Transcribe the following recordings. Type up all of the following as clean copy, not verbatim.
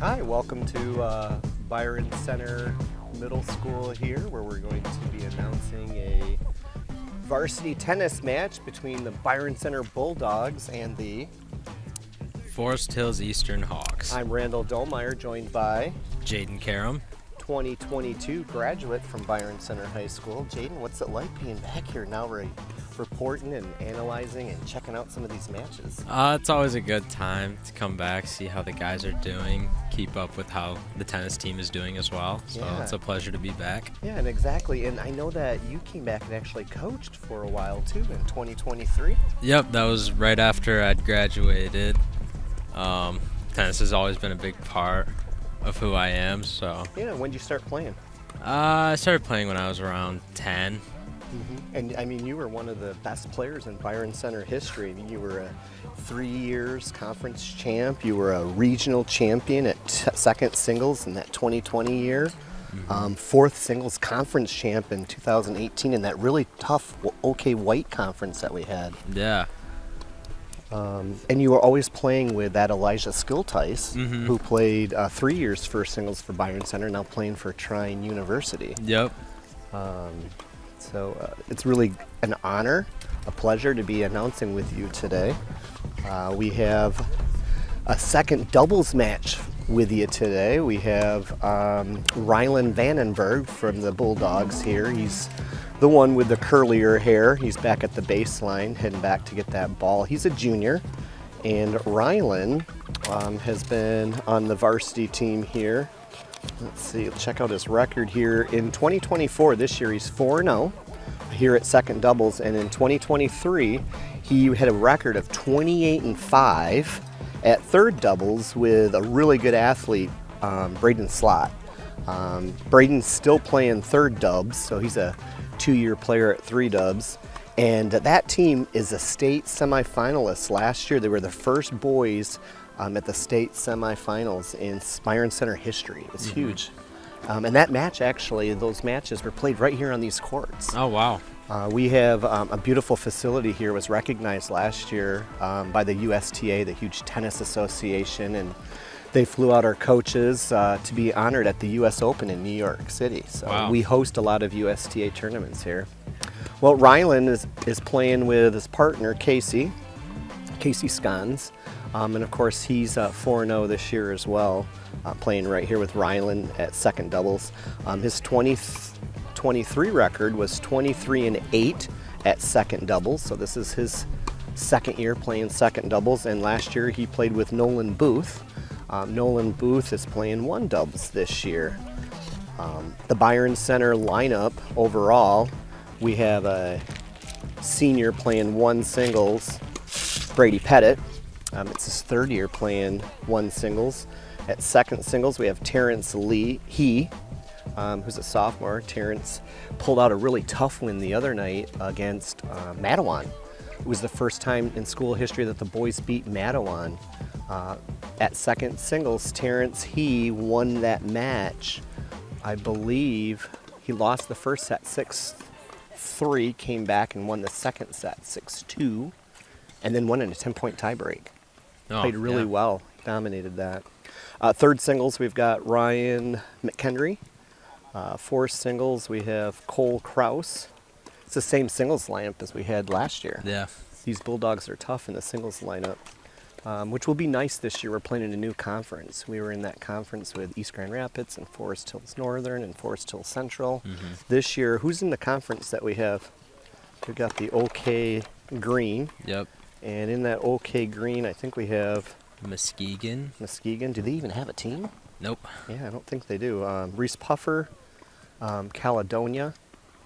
Hi, welcome to Byron Center Middle School here, where we're going to be announcing a varsity tennis match between the Byron Center Bulldogs and the Forest Hills Eastern Hawks. I'm Randall Dolmeyer, joined by Jaden Karam. 2022 graduate from Byron Center High School. Jaden, what's it like being back here now, reporting and analyzing and checking out some of these matches? It's always a good time to come back, see how the guys are doing, keep up with how the tennis team is doing as well. So Yeah. It's a pleasure to be back. Yeah, and exactly. And I know that you came back and actually coached for a while too in 2023. Yep, that was right after I'd graduated. Tennis has always been a big part of who I am. So Yeah, when did you start playing? I started playing when I was around 10. And I mean, you were one of the best players in Byron Center history. I mean, you were a 3 years conference champ. You were a regional champion at second singles in that 2020 year. Fourth singles conference champ in 2018 in that really tough OK White conference that we had. Yeah. And you were always playing with that Elijah Skiltice, who played 3 years for singles for Byron Center, now playing for Trine University. Yep. So it's really an honor, a pleasure to be announcing with you today. We have a second doubles match with you today. We have Rylan Vandenberg from the Bulldogs here. He's the one with the curlier hair. He's back at the baseline, heading back to get that ball. He's a junior, and Rylan has been on the varsity team here. Let's see, check out his record here. In 2024, this year, he's 4-0 here at second doubles, and in 2023, he had a record of 28-5 at third doubles with a really good athlete, Braden Slott. Braden's still playing third dubs, so he's a 2-year player at three dubs. And that team is a state semifinalist last year. They were the first boys at the state semifinals in Byron Center history. It's huge. And that match, actually, those matches were played right here on these courts. Oh, wow. We have a beautiful facility here. It was recognized last year by the USTA, the huge tennis association, and they flew out our coaches to be honored at the US Open in New York City. So Wow. we host a lot of USTA tournaments here. Well, Rylan is playing with his partner, Casey Scons. And of course, he's 4-0 this year as well, playing right here with Rylan at second doubles. His 2023 record was 23-8 at second doubles, so this is his second year playing second doubles, and last year he played with Nolan Booth. Nolan Booth is playing one doubles this year. The Byron Center lineup overall, we have a senior playing one singles, Brady Pettit. It's his third year playing one singles. At second singles, we have Terrence Lee, who's a sophomore. Terrence pulled out a really tough win the other night against Matawan. It was the first time in school history that the boys beat Matawan. At second singles, Terrence won that match. I believe he lost the first set 6-3, came back and won the second set 6-2, and then won in a 10-point tiebreak. Played really well, dominated that. Third singles, we've got Ryan McHenry. Fourth singles, we have Cole Kraus. It's the same singles lineup as we had last year. Yeah. These Bulldogs are tough in the singles lineup, which will be nice this year. We're playing in a new conference. We were in that conference with East Grand Rapids and Forest Hills Northern and Forest Hills Central. This year, who's in the conference that we have? We've got the OK Green. Yep. And in that OK Green, I think we have Muskegon. Do they even have a team? Nope. Yeah, I don't think they do. Reese Puffer, Caledonia.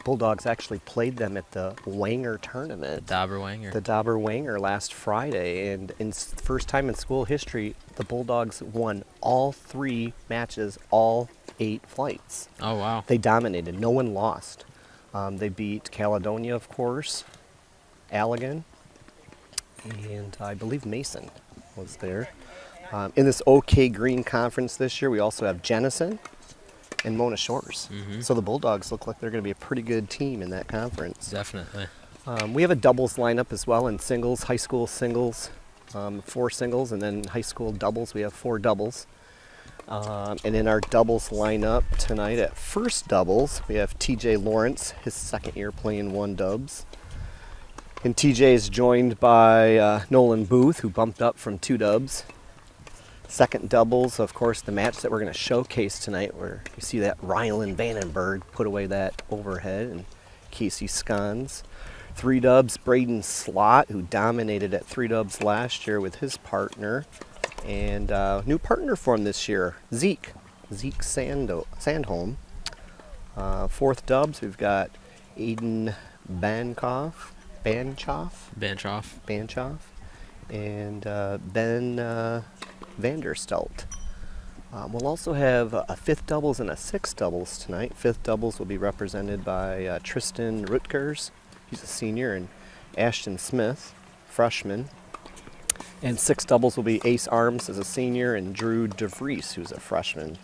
Bulldogs actually played them at the Wanger tournament. The Dauber Wanger last Friday. And in first time in school history, the Bulldogs won all 3 matches, all 8 flights. Oh, wow. They dominated. No one lost. They beat Caledonia, of course, Allegan, and I believe Mason was there. In this OK Green Conference this year, we also have Jenison and Mona Shores. So the Bulldogs look like they're going to be a pretty good team in that conference. Definitely. We have a doubles lineup as well in singles, high school singles, 4 singles, and then high school doubles. We have 4 doubles. And in our doubles lineup tonight at first doubles, we have TJ Lawrence, his second year playing 1-dubs. And TJ is joined by Nolan Booth, who bumped up from 2-dubs. Second doubles, of course, the match that we're going to showcase tonight, where you see that Rylan Vandenberg put away that overhead, and Casey Scons. 3-dubs, Braden Slott, who dominated at 3-dubs last year with his partner. And new partner for him this year, Zeke Sandholm. Fourth dubs, we've got Aiden Banchoff, and Ben Vanderstelt. We'll also have a 5th doubles and a 6th doubles tonight. 5th doubles will be represented by Tristan Rutgers, he's a senior, and Ashton Smith, freshman. And 6th doubles will be Ace Arms as a senior and Drew DeVries, who's a freshman.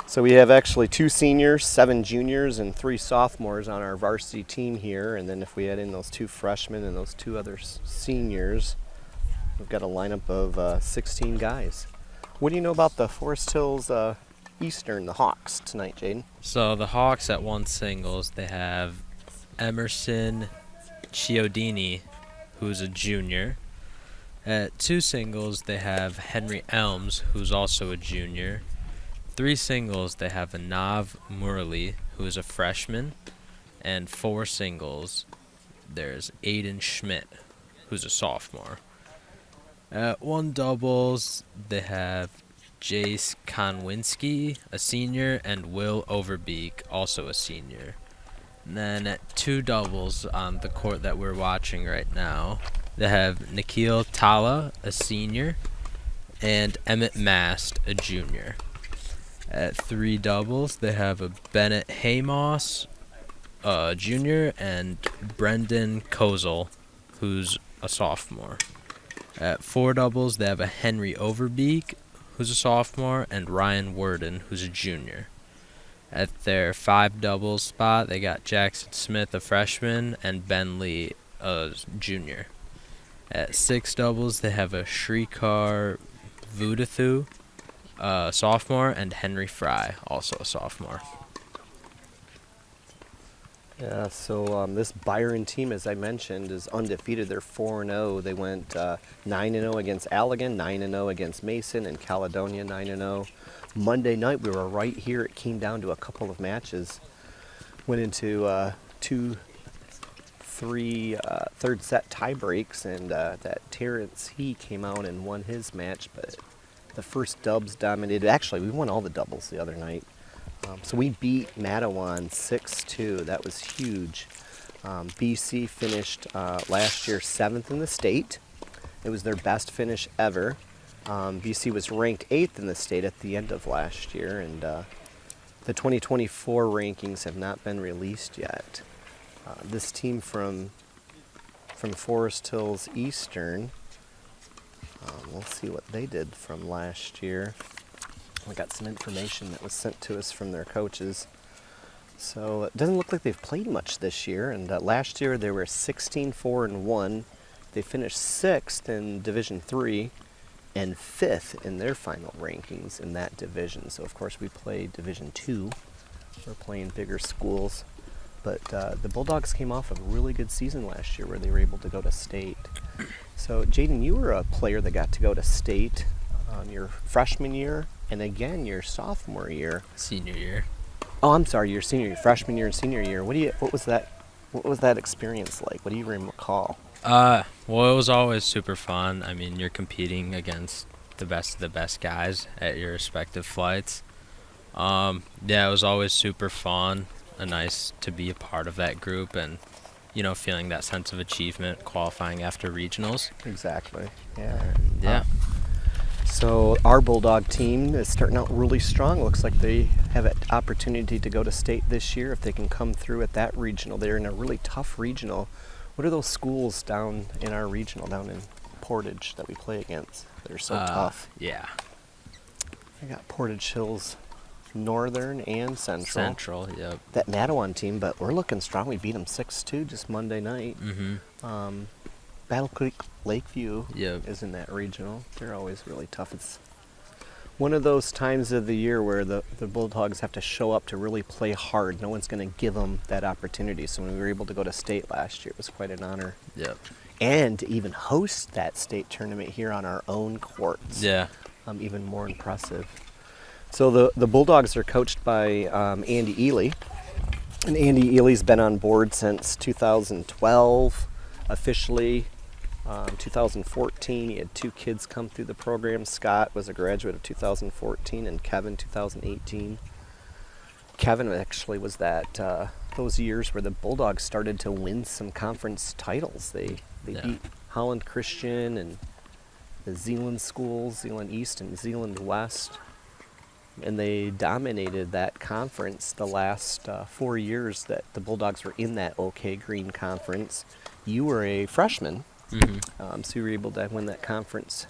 So we have actually 2 seniors, 7 juniors, and 3 sophomores on our varsity team here. And then if we add in those 2 freshmen and those 2 other seniors, we've got a lineup of 16 guys. What do you know about the Forest Hills Eastern, the Hawks, tonight, Jaden? So the Hawks at 1 singles, they have Emerson Chiodini, who's a junior. At 2 singles, they have Henry Elms, who's also a junior. 3 singles, they have Anav Murali, who is a freshman. And 4 singles, there's Aiden Schmidt, who's a sophomore. At 1 doubles, they have Jace Konwinski, a senior, and Will Overbeek, also a senior. And then at 2 doubles on the court that we're watching right now, they have Nikhil Tala, a senior, and Emmett Mast, a junior. At 3 doubles, they have a Bennett Haymoss, a junior, and Brendan Kozel, who's a sophomore. At 4 doubles, they have a Henry Overbeek, who's a sophomore, and Ryan Worden, who's a junior. At their 5 doubles spot, they got Jackson Smith, a freshman, and Ben Lee, a junior. At 6 doubles, they have a Shrikar Vudathu, a sophomore, and Henry Fry, also a sophomore. Yeah, so this Byron team, as I mentioned, is undefeated. They're 4-0. They went 9-0 against Allegan, 9-0 against Mason, and Caledonia 9-0. Monday night, we were right here. It came down to a couple of matches. Went into 2-3 third set tie breaks, and that Terrence He came out and won his match, but the first dubs dominated. Actually, we won all the doubles the other night. So we beat Matawan 6-2. That was huge. BC finished last year 7th in the state. It was their best finish ever. BC was ranked 8th in the state at the end of last year, and the 2024 rankings have not been released yet. This team from Forest Hills Eastern, we'll see what they did from last year. We got some information that was sent to us from their coaches. So it doesn't look like they've played much this year. And last year they were 16-4-1. They finished 6th in Division 3 and 5th in their final rankings in that division. So of course we played Division 2. We're playing bigger schools. But the Bulldogs came off a really good season last year where they were able to go to state. So Jaden, you were a player that got to go to state your freshman year and again your sophomore year. Senior year. Oh, I'm sorry, your senior year, freshman year and senior year. What was that experience like? What do you recall? Well, it was always super fun. I mean, you're competing against the best of the best guys at your respective flights. Yeah, it was always super fun. Nice to be a part of that group and, feeling that sense of achievement qualifying after regionals. Exactly. Yeah. Yeah. So our Bulldog team is starting out really strong. Looks like they have an opportunity to go to state this year if they can come through at that regional. They're in a really tough regional. What are those schools down in our regional, down in Portage, that we play against? They're so tough. Yeah. I got Portage Hills Northern and Central. Central, yep. That Matawan team, but we're looking strong. We beat them 6-2 just Monday night. Mm-hmm. Battle Creek Lakeview Yep. is in that regional. They're always really tough. one of those times of the year where the Bulldogs have to show up to really play hard. No one's going to give them that opportunity. So when we were able to go to state last year, it was quite an honor. Yep. And to even host that state tournament here on our own courts. Yeah. Even more impressive. So the Bulldogs are coached by Andy Ely. And Andy Ely's been on board since 2012, officially. 2014, he had 2 kids come through the program. Scott was a graduate of 2014 and Kevin 2018. Kevin actually was those years where the Bulldogs started to win some conference titles. They beat Holland Christian and the Zeeland schools, Zeeland East and Zeeland West. And they dominated that conference the last 4 years that the Bulldogs were in that OK Green Conference. You were a freshman, so you were able to win that conference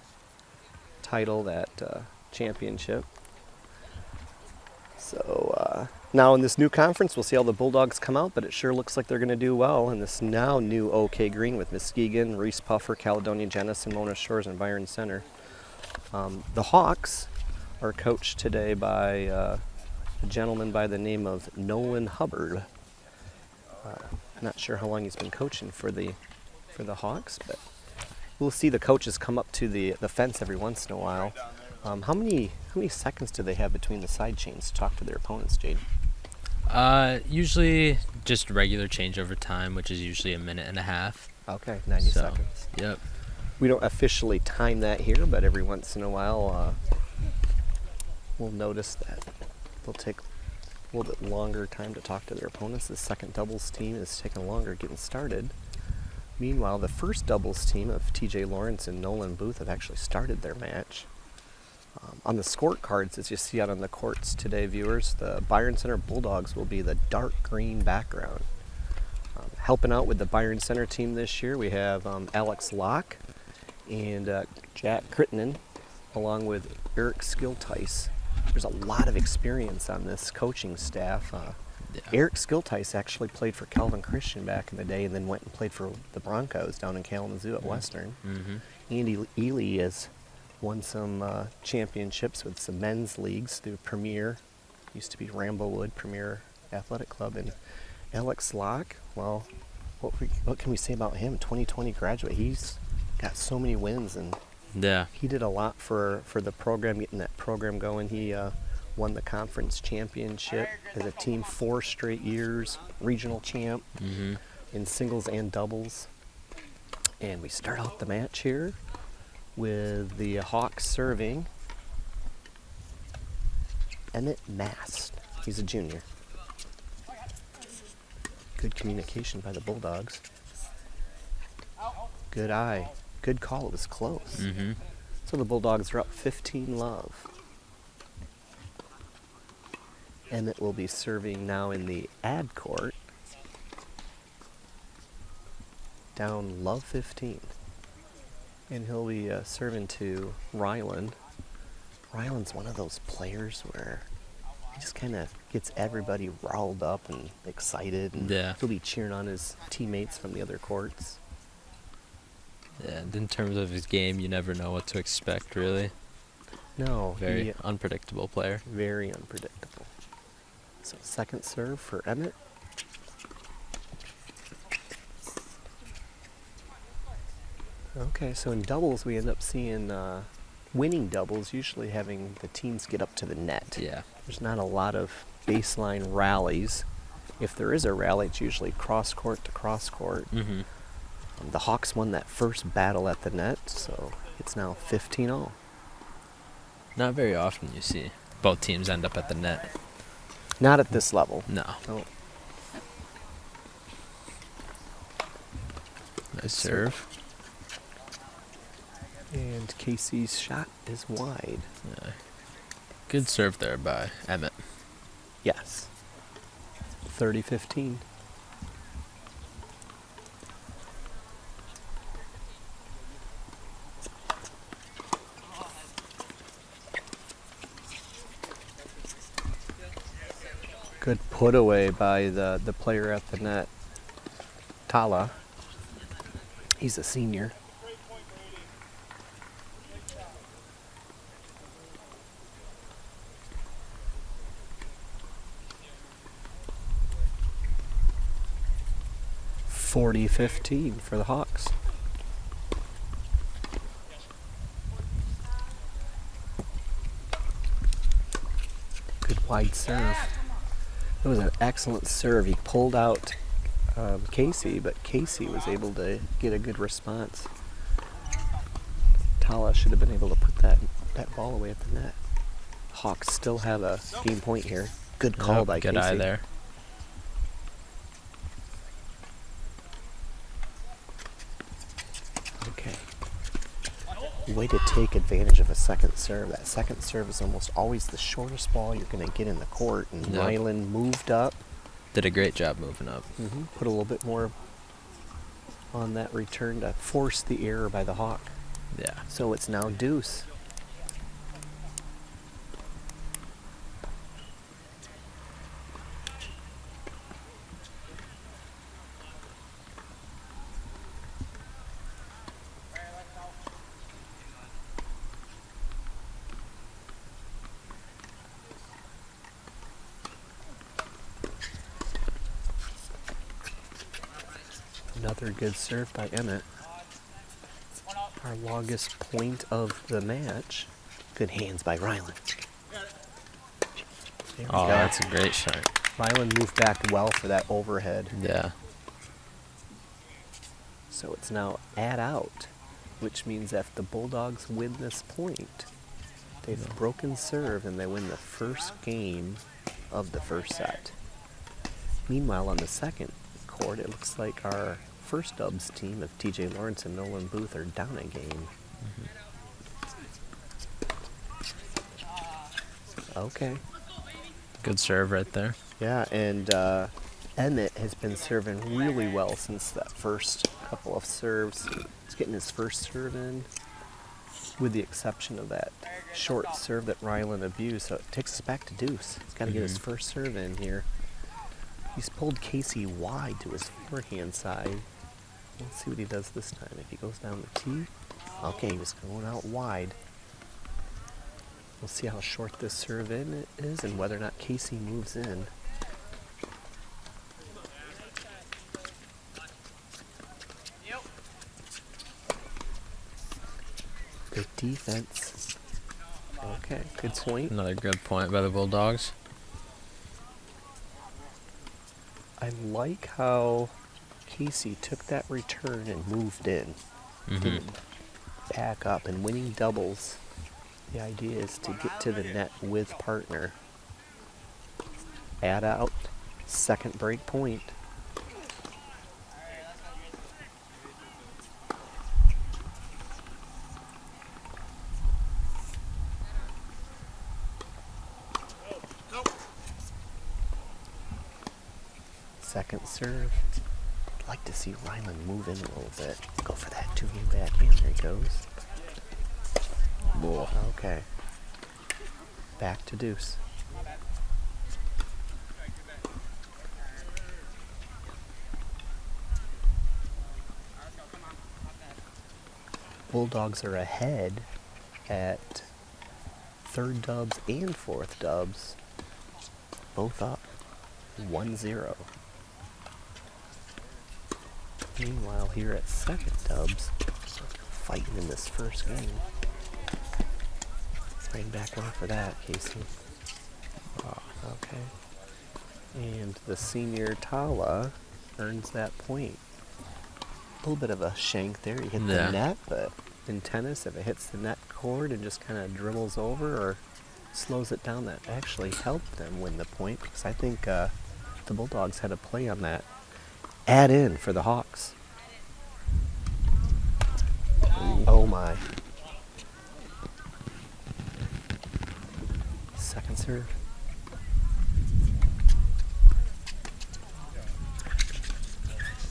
title, that championship. So now in this new conference, we'll see how the Bulldogs come out, but it sure looks like they're going to do well in this now new OK Green with Muskegon, Reese Puffer, Caledonia Jenison, Mona Shores, and Byron Center. The Hawks are coached today by a gentleman by the name of Nolan Hubbard. Not sure how long he's been coaching for the Hawks, but we'll see the coaches come up to the fence every once in a while. How many seconds do they have between the side chains to talk to their opponents, Jade? Usually just regular changeover time, which is usually 1.5 minutes. Okay, 90 seconds. Yep. We don't officially time that here, but every once in a while we'll notice that they'll take a little bit longer time to talk to their opponents. The second doubles team is taking longer getting started. Meanwhile, the first doubles team of TJ Lawrence and Nolan Booth have actually started their match. On the scorecards, as you see out on the courts today, viewers, the Byron Center Bulldogs will be the dark green background. Helping out with the Byron Center team this year, we have Alex Locke and Jack Crittenden, along with Eric Skiltice. There's a lot of experience on this coaching staff. Eric Skiltice actually played for Calvin Christian back in the day and then went and played for the Broncos down in Kalamazoo at Western. Andy Ely has won some championships with some men's leagues through Premier, used to be Ramblewood Premier Athletic Club. And Alex Locke, well, what can we say about him? 2020 graduate. He's got so many wins, and he did a lot for the program, getting that program going. He won the conference championship as a team 4 straight years, regional champ in singles and doubles. And we start out the match here with the Hawks serving Emmett Mast. He's a junior. Good communication by the Bulldogs. Good eye. Good call. It was close. So the Bulldogs are up 15-love. Emmett will be serving now in the ad court. Down love 15. And he'll be serving to Ryland. Ryland's one of those players where he just kind of gets everybody riled up and excited. And he'll be cheering on his teammates from the other courts. Yeah, and in terms of his game, you never know what to expect, really. No. Very unpredictable player. Very unpredictable. So second serve for Emmett. Okay, so in doubles, we end up seeing winning doubles usually having the teams get up to the net. Yeah. There's not a lot of baseline rallies. If there is a rally, it's usually cross-court to cross-court. The Hawks won that first battle at the net, so it's now 15-all. Not very often you see both teams end up at the net. Not at this level. No. Oh. Nice serve. And Casey's shot is wide. Yeah. Good serve there by Emmett. Yes. 30-15. Good put away by the player at the net, Tala. He's a senior. 40-15 for the Hawks. Good wide serve. It was an excellent serve. He pulled out Casey, but Casey was able to get a good response. Tala should have been able to put that ball away at the net. Hawks still have a game point here. Good call by Casey. Good eye there. Okay. Way to take advantage of a second serve. That second serve is almost always the shortest ball you're going to get in the court. And Ryland moved up. Did a great job moving up. Put a little bit more on that return to force the error by the Hawk. Yeah. So it's now deuce. Another good serve by Emmett. Our longest point of the match. Good hands by Ryland. Oh, that's a great shot. Ryland moved back well for that overhead. Yeah. So it's now add out, which means if the Bulldogs win this point, they've broken serve and they win the first game of the first set. Meanwhile, on the second court, it looks like our first dubs team of TJ Lawrence and Nolan Booth are down a game. Okay. Good serve right there. Yeah, and Emmett has been serving really well since that first couple of serves. He's getting his first serve in, with the exception of that short serve that Ryland abused. So it takes us back to deuce. He's got to get his first serve in here. He's pulled Casey wide to his forehand side. Let's see what he does this time. If he goes down the tee. Okay, he was going out wide. We'll see how short this serve in is and whether or not Casey moves in. Good defense. Okay, good point. Another good point by the Bulldogs. I like how Casey took that return and moved in. Didn't back up, and winning doubles, the idea is to get to the net with partner. Add out, second break point. Second serve. I'd like to see Ryland move in a little bit. Go for that two-hand backhand. There he goes. Whoa. Okay. Back to deuce. Bulldogs are ahead at third dubs and fourth dubs. Both up. 1-0. Meanwhile, here at second dubs, fighting in this first game. Bring back one for that, Casey. Okay. And the senior Tala earns that point. A little bit of a shank there. He hit the net, but in tennis, if it hits the net cord and just kind of dribbles over or slows it down, that actually helped them win the point, because I think the Bulldogs had a play on that. Add in for the Hawks. Oh my. Second serve.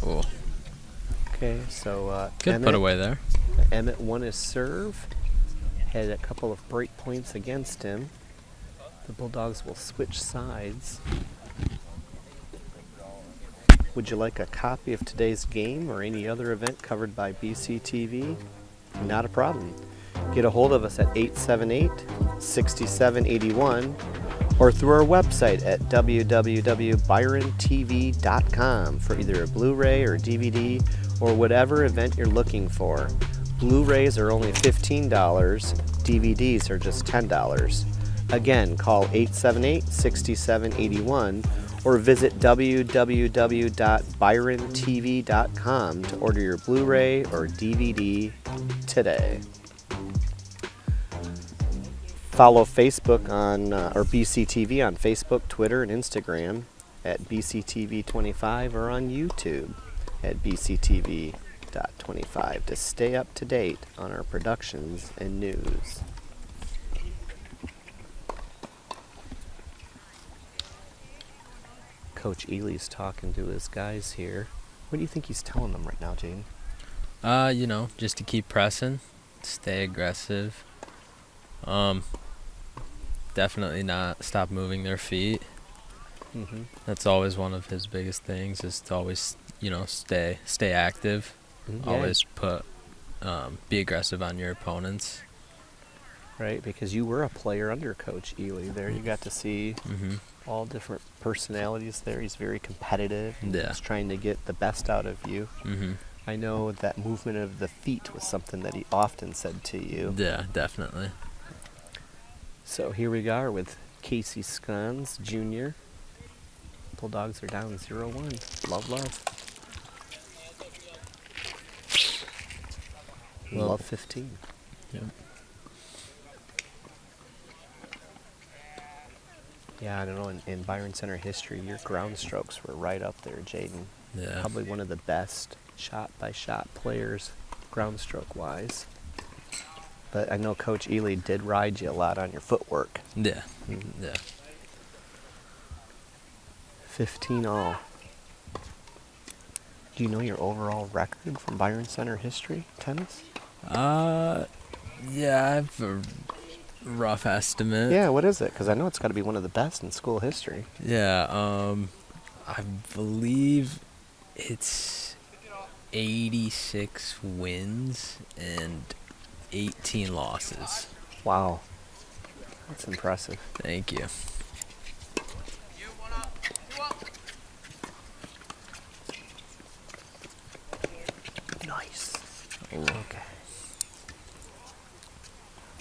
Oh. Okay, so Good put away there. Emmett won his serve. Had a couple of break points against him. The Bulldogs will switch sides. Would you like a copy of today's game or any other event covered by BCTV? Not a problem. Get a hold of us at 878-6781 or through our website at www.byrontv.com for either a Blu-ray or DVD or whatever event you're looking for. Blu-rays are only $15, DVDs are just $10. Again, call 878-6781 or visit www.byrontv.com to order your Blu-ray or DVD today. Follow Facebook on or BCTV on Facebook, Twitter, and Instagram at BCTV25 or on YouTube at BCTV.25 to stay up to date on our productions and news. Coach Ely's talking to his guys here. What do you think he's telling them right now, Jaden? Just to keep pressing, stay aggressive. Definitely not stop moving their feet. Mm-hmm. That's always one of his biggest things, is to always, stay active. Yeah. Always be aggressive on your opponents. Right, because you were a player under Coach Ely there. You got to see all different personalities there. He's very competitive. Yeah. He's trying to get the best out of you. Mm-hmm. I know that movement of the feet was something that he often said to you. Yeah, definitely. So here we are with Casey Scons Jr. Bulldogs are down 0-1. Love. Love 15. Yep. Yeah, I don't know. In Byron Center history, your ground strokes were right up there, Jaden. Yeah. Probably one of the best shot-by-shot players, ground stroke-wise. But I know Coach Ely did ride you a lot on your footwork. Yeah. Mm-hmm. Yeah. 15 all. Do you know your overall record from Byron Center history, tennis? Yeah, I have a rough estimate. Yeah, what is it? Because I know it's got to be one of the best in school history. Yeah, I believe it's 86 wins and 18 losses. Wow. That's impressive. Thank you. Nice. Okay.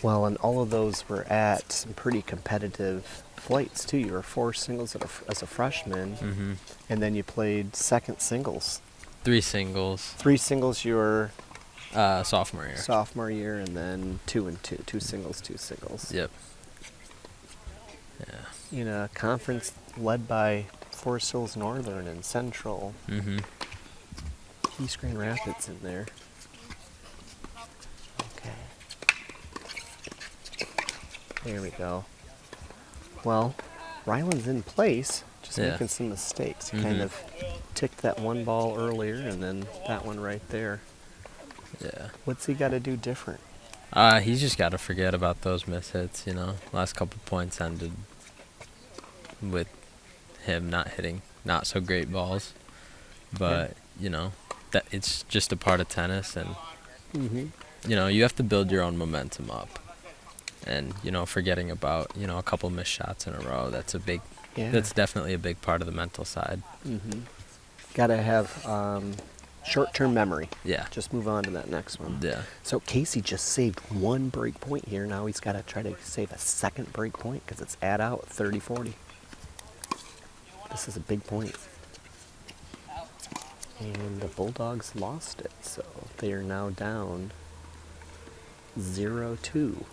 Well, and all of those were at some pretty competitive flights, too. You were four singles as a freshman, Mm-hmm. and then you played second singles. 3 singles. 3 singles your Sophomore year. sophomore year, and then 2 and 2. 2 singles, 2 singles. Yep. Yeah. In a conference led by Forest Hills Northern and Central. Mm-hmm. East Grand Rapids in there. Okay. There we go. Well, Ryland's in place, just Yeah. making some mistakes. He kind of ticked that one ball earlier and then that one right there. Yeah. What's he got to do different? He's just got to forget about those mishits, Last couple points ended with him not hitting not so great balls. But, that it's just a part of tennis, and you have to build your own momentum up. And, forgetting about, a couple missed shots in a row, that's definitely a big part of the mental side. Got to have short-term memory. Yeah. Just move on to that next one. Yeah. So Casey just saved 1 break point here. Now he's got to try to save a second break point because it's at out 30-40. This is a big point. And the Bulldogs lost it, so they are now down 0-2.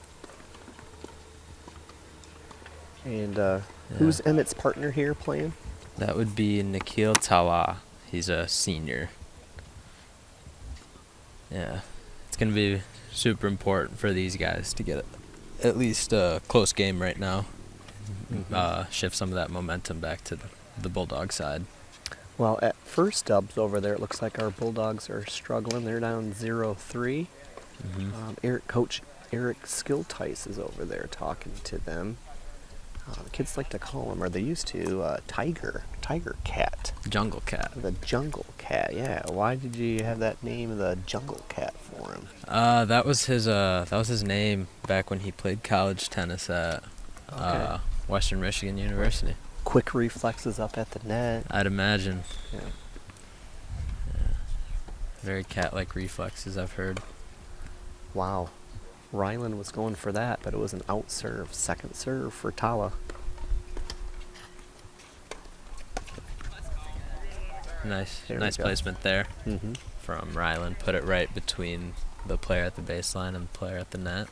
And who's Emmett's partner here playing? That would be Nikhil Tawa. He's a senior. Yeah. It's going to be super important for these guys to get at least a close game right now. Shift some of that momentum back to the Bulldog side. Well, at first dubs over there, it looks like our Bulldogs are struggling. They're down 0-3. Coach Eric Skiltice is over there talking to them. The kids like to call him, or they used to, Tiger Cat. Jungle Cat. The Jungle Cat, yeah. Why did you have that name, the Jungle Cat, for him? That was his name back when he played college tennis at Western Michigan University. Quick reflexes up at the net. I'd imagine. Yeah. Very cat-like reflexes, I've heard. Wow. Ryland was going for that, but it was an out serve. Second serve for Tala. Nice There we nice go. placement there Mm-hmm. from Ryland. Put it right between the player at the baseline and the player at the net.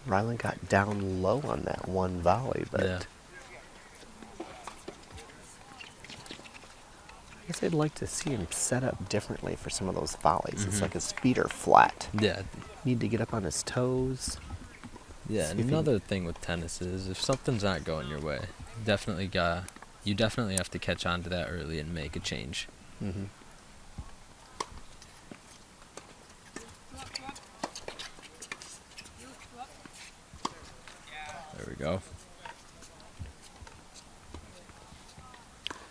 Ryland got down low on that one volley, but Yeah. I guess I'd like to see him set up differently for some of those volleys. It's Mhm. like his feet are flat. Yeah. Need to get up on his toes. Yeah, See and if he- another thing with tennis is if something's not going your way, you definitely have to catch on to that early and make a change. Mm-hmm. There we go.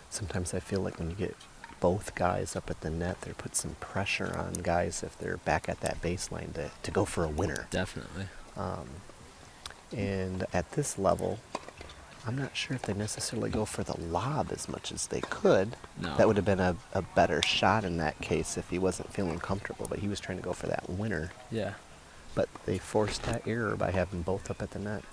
Sometimes I feel like when you get both guys up at the net, they put some pressure on guys if they're back at that baseline to go for a winner. Definitely. And at this level, I'm not sure if they necessarily go for the lob as much as they could. No. That would have been a better shot in that case if he wasn't feeling comfortable, but he was trying to go for that winner. Yeah. But they forced that error by having both up at the net.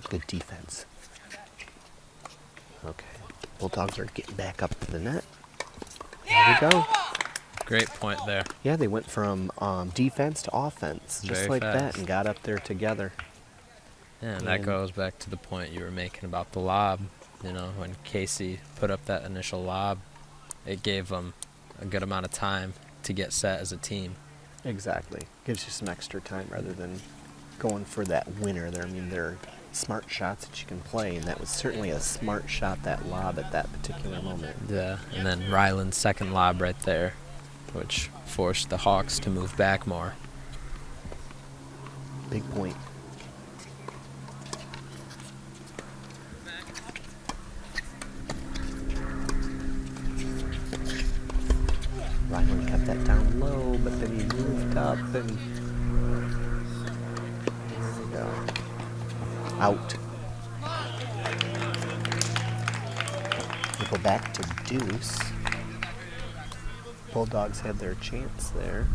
Good defense. Okay. Bulldogs are getting back up to the net. There we go. Great point there. Yeah, they went from defense to offense, just Very like that, fast. and got up there together. Yeah, and that And- goes back to the point you were making about the lob. You know, when Casey put up that initial lob, it gave them a good amount of time to get set as a team. Exactly. Gives you some extra time rather than going for that winner there. I mean, there are smart shots that you can play, and that was certainly a smart shot, that lob at that particular moment. Yeah, and then Ryland's second lob right there, which forced the Hawks to move back more. Big point. Ryland kept that down low, but then he moved up and there we go. Out. We go back to deuce. Bulldogs had their chance there.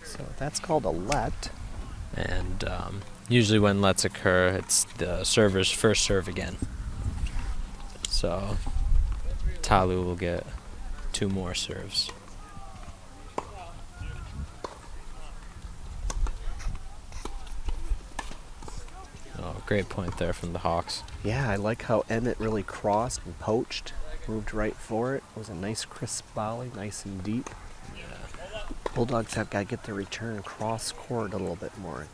So that's called a let. And usually when lets occur, it's the server's first serve again. So Talu will get 2 more serves. Oh, great point there from the Hawks. Yeah, I like how Emmett really crossed and poached, moved right for it. It was a nice crisp volley, nice and deep. Bulldogs have got to get their return cross court a little bit more.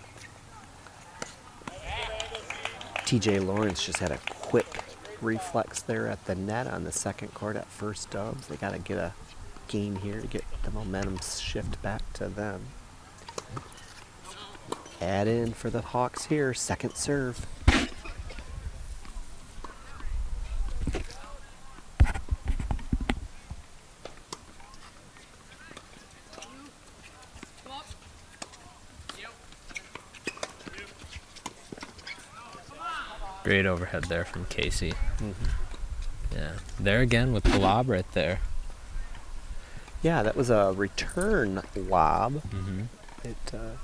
TJ Lawrence just had a quick reflex there at the net on the second court at first dubs. They got to get a gain here to get the momentum shift back to them. Add in for the Hawks here, second serve. Great overhead there from Casey. Mm-hmm. Yeah, there again with the lob right there. Yeah, that was a return lob. Mm-hmm.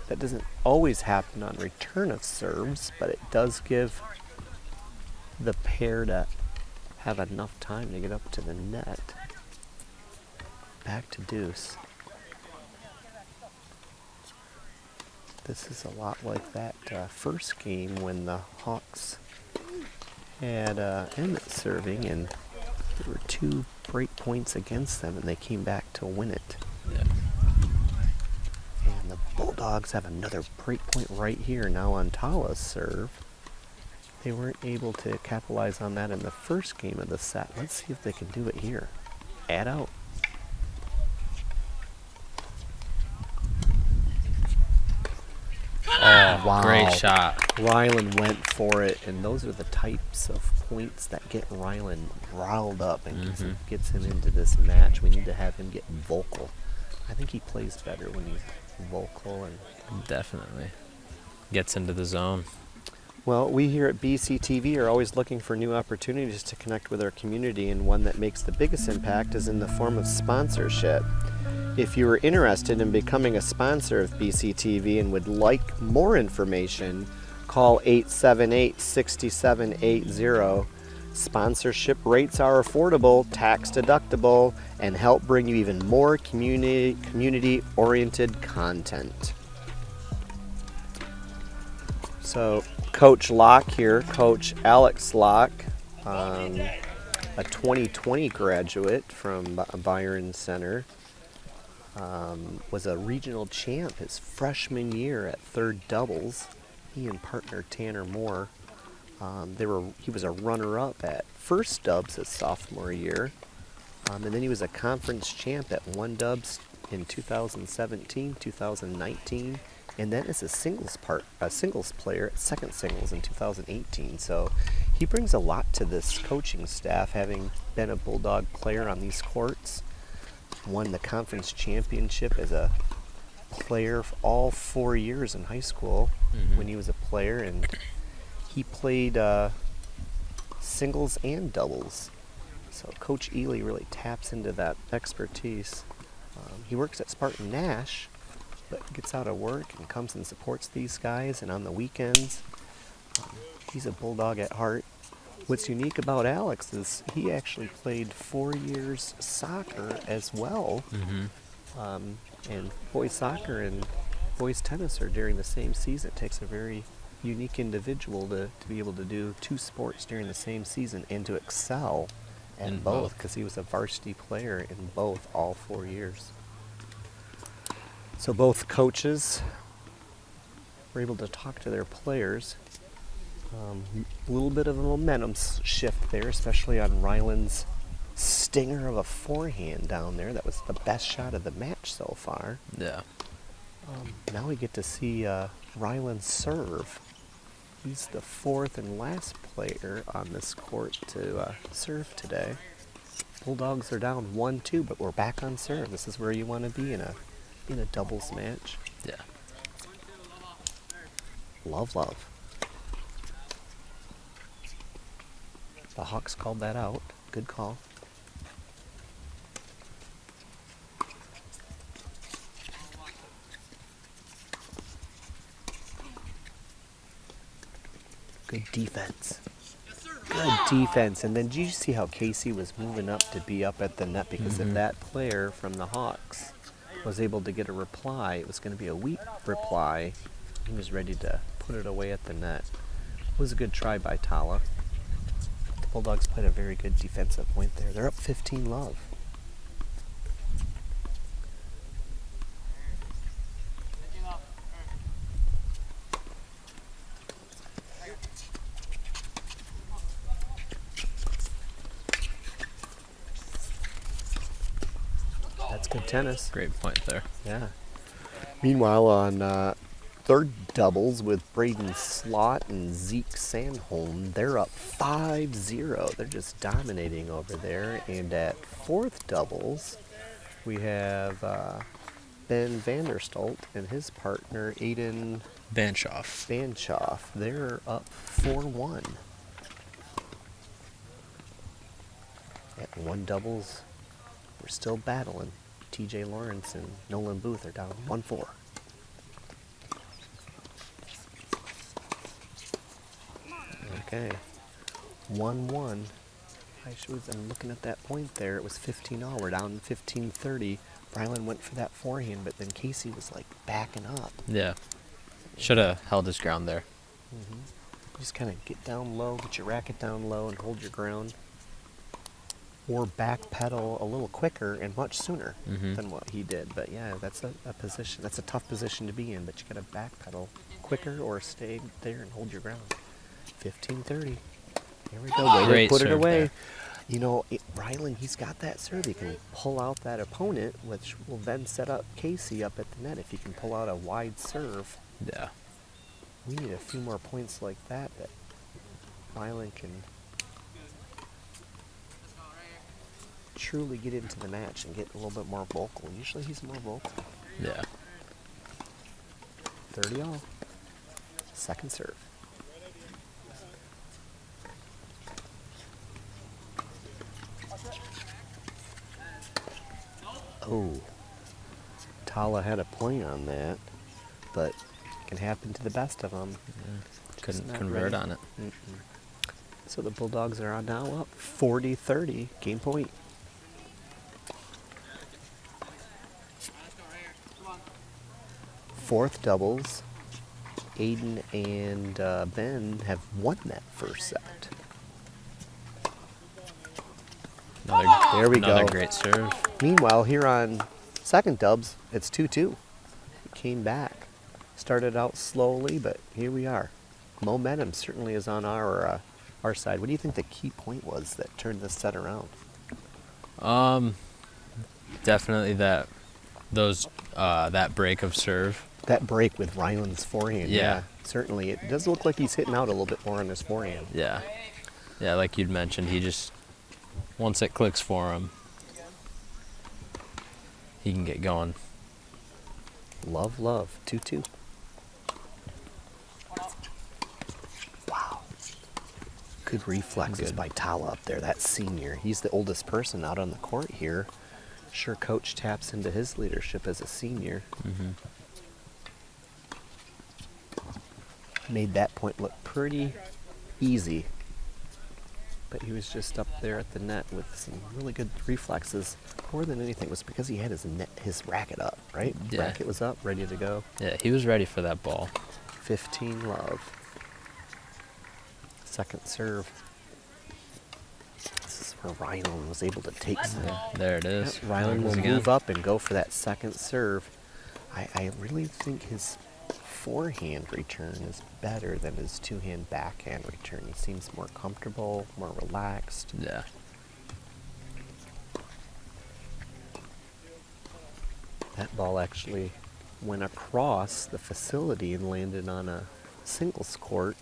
That doesn't always happen on return of serves, but it does give the pair to have enough time to get up to the net. Back to deuce. This is a lot like that first game when the Hawks had Emmett serving, and there were 2 break points against them, and they came back to win it. Yeah. And the Bulldogs have another break point right here now on Tala's serve. They weren't able to capitalize on that in the first game of the set. Let's see if they can do it here. Add out. Oh, wow. Great shot. Rylan went for it, and those are the types of points that get Rylan riled up and gets him into this match. We need to have him get vocal. I think he plays better when he's vocal. And Definitely. Gets into the zone. well, we here at BCTV are always looking for new opportunities to connect with our community, and one that makes the biggest impact is in the form of sponsorship. If you are interested in becoming a sponsor of BCTV and would like more information, call 878-6780. Sponsorship rates are affordable, tax deductible, and help bring you even more community-oriented content. So, Coach Locke here, Coach Alex Locke, a 2020 graduate from Byron Center. Was a regional champ his freshman year at third doubles. He and partner Tanner Moore, he was a runner-up at first dubs his sophomore year, and then he was a conference champ at one dubs in 2017, 2019, and then as a singles player at second singles in 2018. So he brings a lot to this coaching staff, having been a Bulldog player on these courts. Won the conference championship as a player for all 4 years in high school when he was a player, and he played singles and doubles. So Coach Ely really taps into that expertise. He works at Spartan Nash, but gets out of work and comes and supports these guys, and on the weekends, he's a Bulldog at heart. What's unique about Alex is he actually played 4 years soccer as well. And boys soccer and boys tennis are during the same season. It takes a very unique individual to be able to do 2 sports during the same season and to excel in both, because he was a varsity player in both all 4 years. So both coaches were able to talk to their players. A little bit of a momentum shift there, especially on Rylan's stinger of a forehand down there. That was the best shot of the match so far. Yeah. Now we get to see Rylan serve. He's the 4th and last player on this court to serve today. Bulldogs are down 1-2, but we're back on serve. This is where you want to be in a doubles match. Yeah. Love. The Hawks called that out. Good call. Good defense. Good defense. And then did you see how Casey was moving up to be up at the net? Because if that player from the Hawks was able to get a reply, it was going to be a weak reply. He was ready to put it away at the net. It was a good try by Tala. The Bulldogs played a very good defensive point there. They're up 15-love. That's good tennis. Great point there. Yeah. Meanwhile, on third doubles with Braden Slott and Zeke Sandholm, they're up 5-0. They're just dominating over there. And at fourth doubles, we have Ben Vanderstolt and his partner, Aiden Banshoff. They're up 4-1. At one doubles, we're still battling. TJ Lawrence and Nolan Booth are down 1-4. Okay, 1-1. I'm looking at that point there. It was 15-all. We're down 15-30. Brylan went for that forehand, but then Casey was like backing up. Yeah. Should have held his ground there. Just kind of get down low, get your racket down low, and hold your ground. Or backpedal a little quicker and much sooner than what he did. But yeah, that's a position. That's a tough position to be in. But you got to backpedal quicker or stay there and hold your ground. 15-30. Here we go. Way to Great put it serve away. there. You know, Rylan, he's got that serve. He can pull out that opponent, which will then set up Casey up at the net. If he can pull out a wide serve, Yeah. we need a few more points like that Rylan can truly get into the match and get a little bit more vocal. Usually he's more vocal. Yeah. 30 all. Second serve. Oh. Tala had a point on that, but it can happen to the best of them. Couldn't not convert ready. on it. So the Bulldogs are now up 40-30. Game point. Fourth doubles. Aiden and Ben have won that first set. There we Another go. great serve. Meanwhile, here on second dubs, it's 2-2. Came back. Started out slowly, but here we are. Momentum certainly is on our side. What do you think the key point was that turned this set around? Definitely that break of serve. That break with Ryland's forehand. Yeah. Certainly. It does look like he's hitting out a little bit more on his forehand. Yeah. Yeah, like you'd mentioned, he just once it clicks for him, he can get going. Love. 2-2. Wow. Good reflexes by Tala up there. That senior. He's the oldest person out on the court here. Sure, coach taps into his leadership as a senior. Made that point look pretty easy. But he was just up there at the net with some really good reflexes. More than anything, it was because he had his racket up, right? Yeah. Racket was up, ready to go. Yeah, he was ready for that ball. 15 love. Second serve. This is where Rylan was able to take some. There it is. Rylan will Again. move up and go for that second serve. I really think his forehand return is better than his two-hand backhand return. He seems more comfortable, more relaxed. Yeah. That ball actually went across the facility and landed on a singles court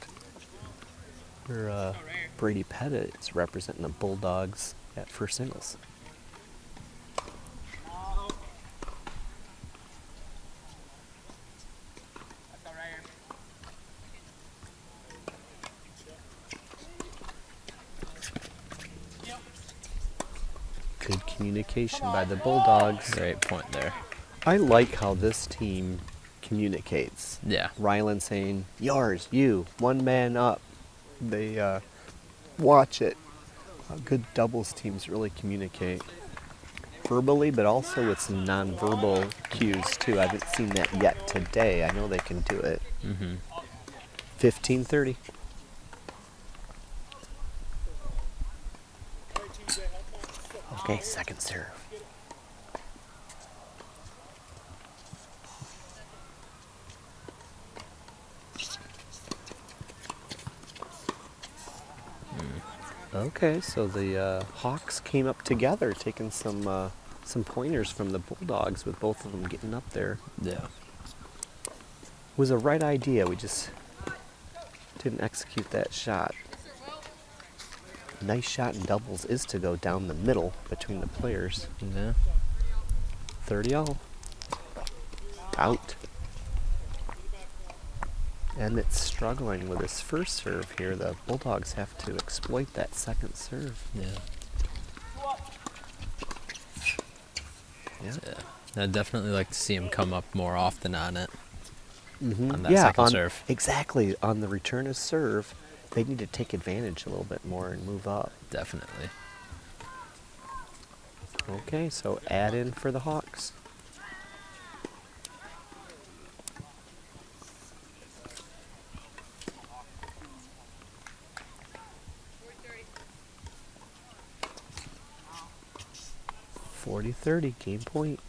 where Brady Pettit is representing the Bulldogs at first singles. Good communication by the Bulldogs. Great point there. I like how this team communicates. Yeah. Rylan saying, yours, you, one man up. They watch it. Good doubles teams really communicate verbally, but also with some nonverbal cues too. I haven't seen that yet today. I know they can do it. 15-30. Okay, second serve. Okay, so the Hawks came up together, taking some pointers from the Bulldogs, with both of them getting up there. Yeah. It was a right idea. We just didn't execute that shot. Nice shot in doubles is to go down the middle between the players. Yeah. 30 all. Out. Emmett's struggling with his first serve here. The Bulldogs have to exploit that second serve. Yeah. Yeah. I'd definitely like to see him come up more often on it. On that Yeah, second serve. Exactly. On the return of serve, they need to take advantage a little bit more and move up. Definitely. Okay, so add in for the Hawks. 40-30, game point.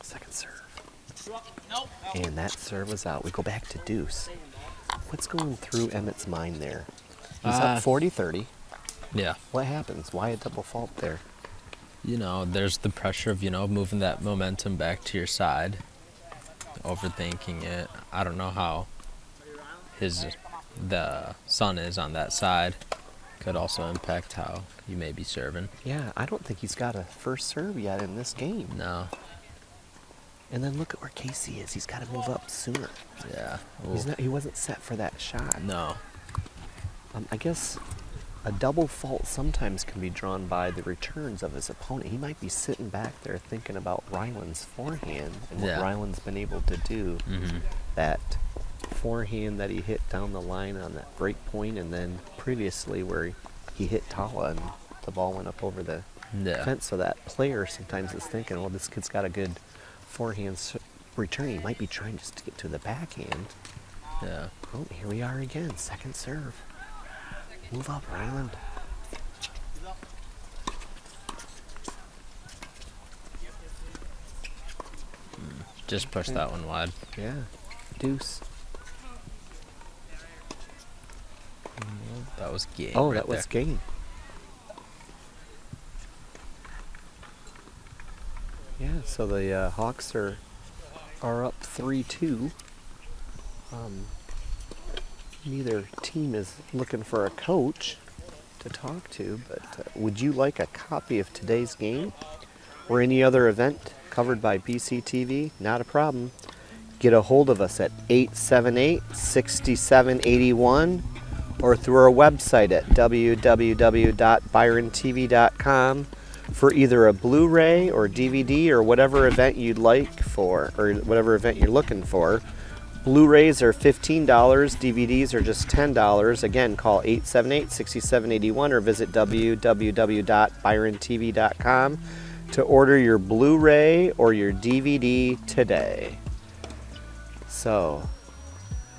Second serve. And that serve was out. We go back to deuce. What's going through Emmett's mind there? He's up 40-30. Yeah. What happens? Why a double fault there? You know, there's the pressure of, moving that momentum back to your side. Overthinking it. I don't know how the sun is on that side. Could also impact how you may be serving. Yeah, I don't think he's got a first serve yet in this game. No. And then look at where Casey is. He's got to move up sooner. Yeah. He wasn't set for that shot. No. I guess a double fault sometimes can be drawn by the returns of his opponent. He might be sitting back there thinking about Ryland's forehand and what Ryland's been able to do. Mm-hmm. That forehand that he hit down the line on that break point, and then previously where he hit Tala and the ball went up over the fence. So that player sometimes is thinking, well, this kid's got a good forehand return. He might be trying just to get to the backhand. Yeah. Oh, here we are again. Second serve. Move up, Ryland. Just push that one wide. Yeah. Deuce. That was game. Oh, right that was there. game. Yeah, so the Hawks are up 3-2. Neither team is looking for a coach to talk to, but would you like a copy of today's game or any other event covered by BCTV? Not a problem. Get a hold of us at 878-6781 or through our website at www.byrontv.com for either a Blu-ray or DVD or whatever event you'd like for, or whatever event you're looking for. Blu-rays are $15, DVDs are just $10. Again, call 878-6781 or visit www.byrontv.com to order your Blu-ray or your DVD today. So,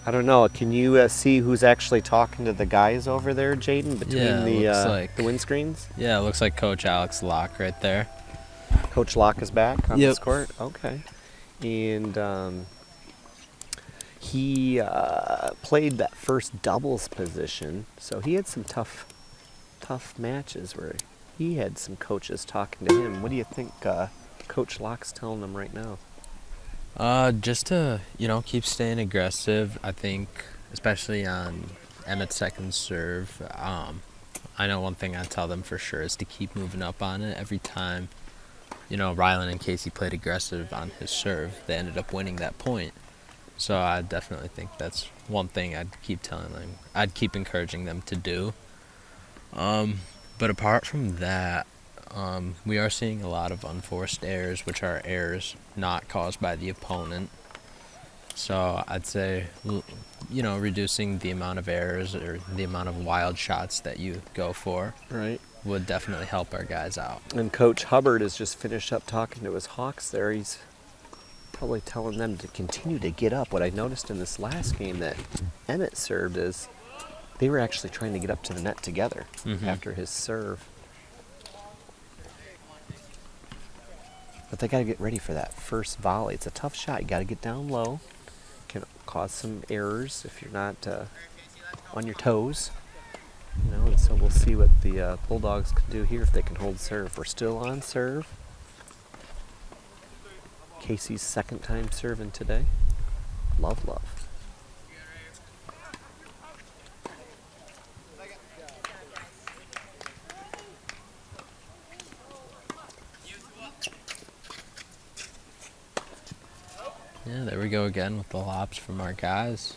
I don't know, can you see who's actually talking to the guys over there, Jaden, between the windscreens? Yeah, it looks like Coach Alex Locke right there. Coach Locke is back on this court? Okay. And he played that first doubles position, so he had some tough matches where he had some coaches talking to him. What do you think Coach Locke's telling him right now? Just to, keep staying aggressive. I think, especially on Emmett's second serve, I know one thing I tell them for sure is to keep moving up on it. Every time, Ryland and Casey played aggressive on his serve, they ended up winning that point. So I definitely think that's one thing I'd keep telling them. I'd keep encouraging them to do. But apart from that, we are seeing a lot of unforced errors, which are errors not caused by the opponent. So I'd say, reducing the amount of errors or the amount of wild shots that you go for would definitely help our guys out. And Coach Hubbard has just finished up talking to his Hawks there. He's probably telling them to continue to get up. What I noticed in this last game that Emmett served is they were actually trying to get up to the net together after his serve. But they got to get ready for that first volley. It's a tough shot. You got to get down low. Can cause some errors if you're not on your toes. And so we'll see what the Bulldogs can do here if they can hold serve. We're still on serve. Casey's second time serving today. Love. Yeah, there we go again with the lobs from our guys.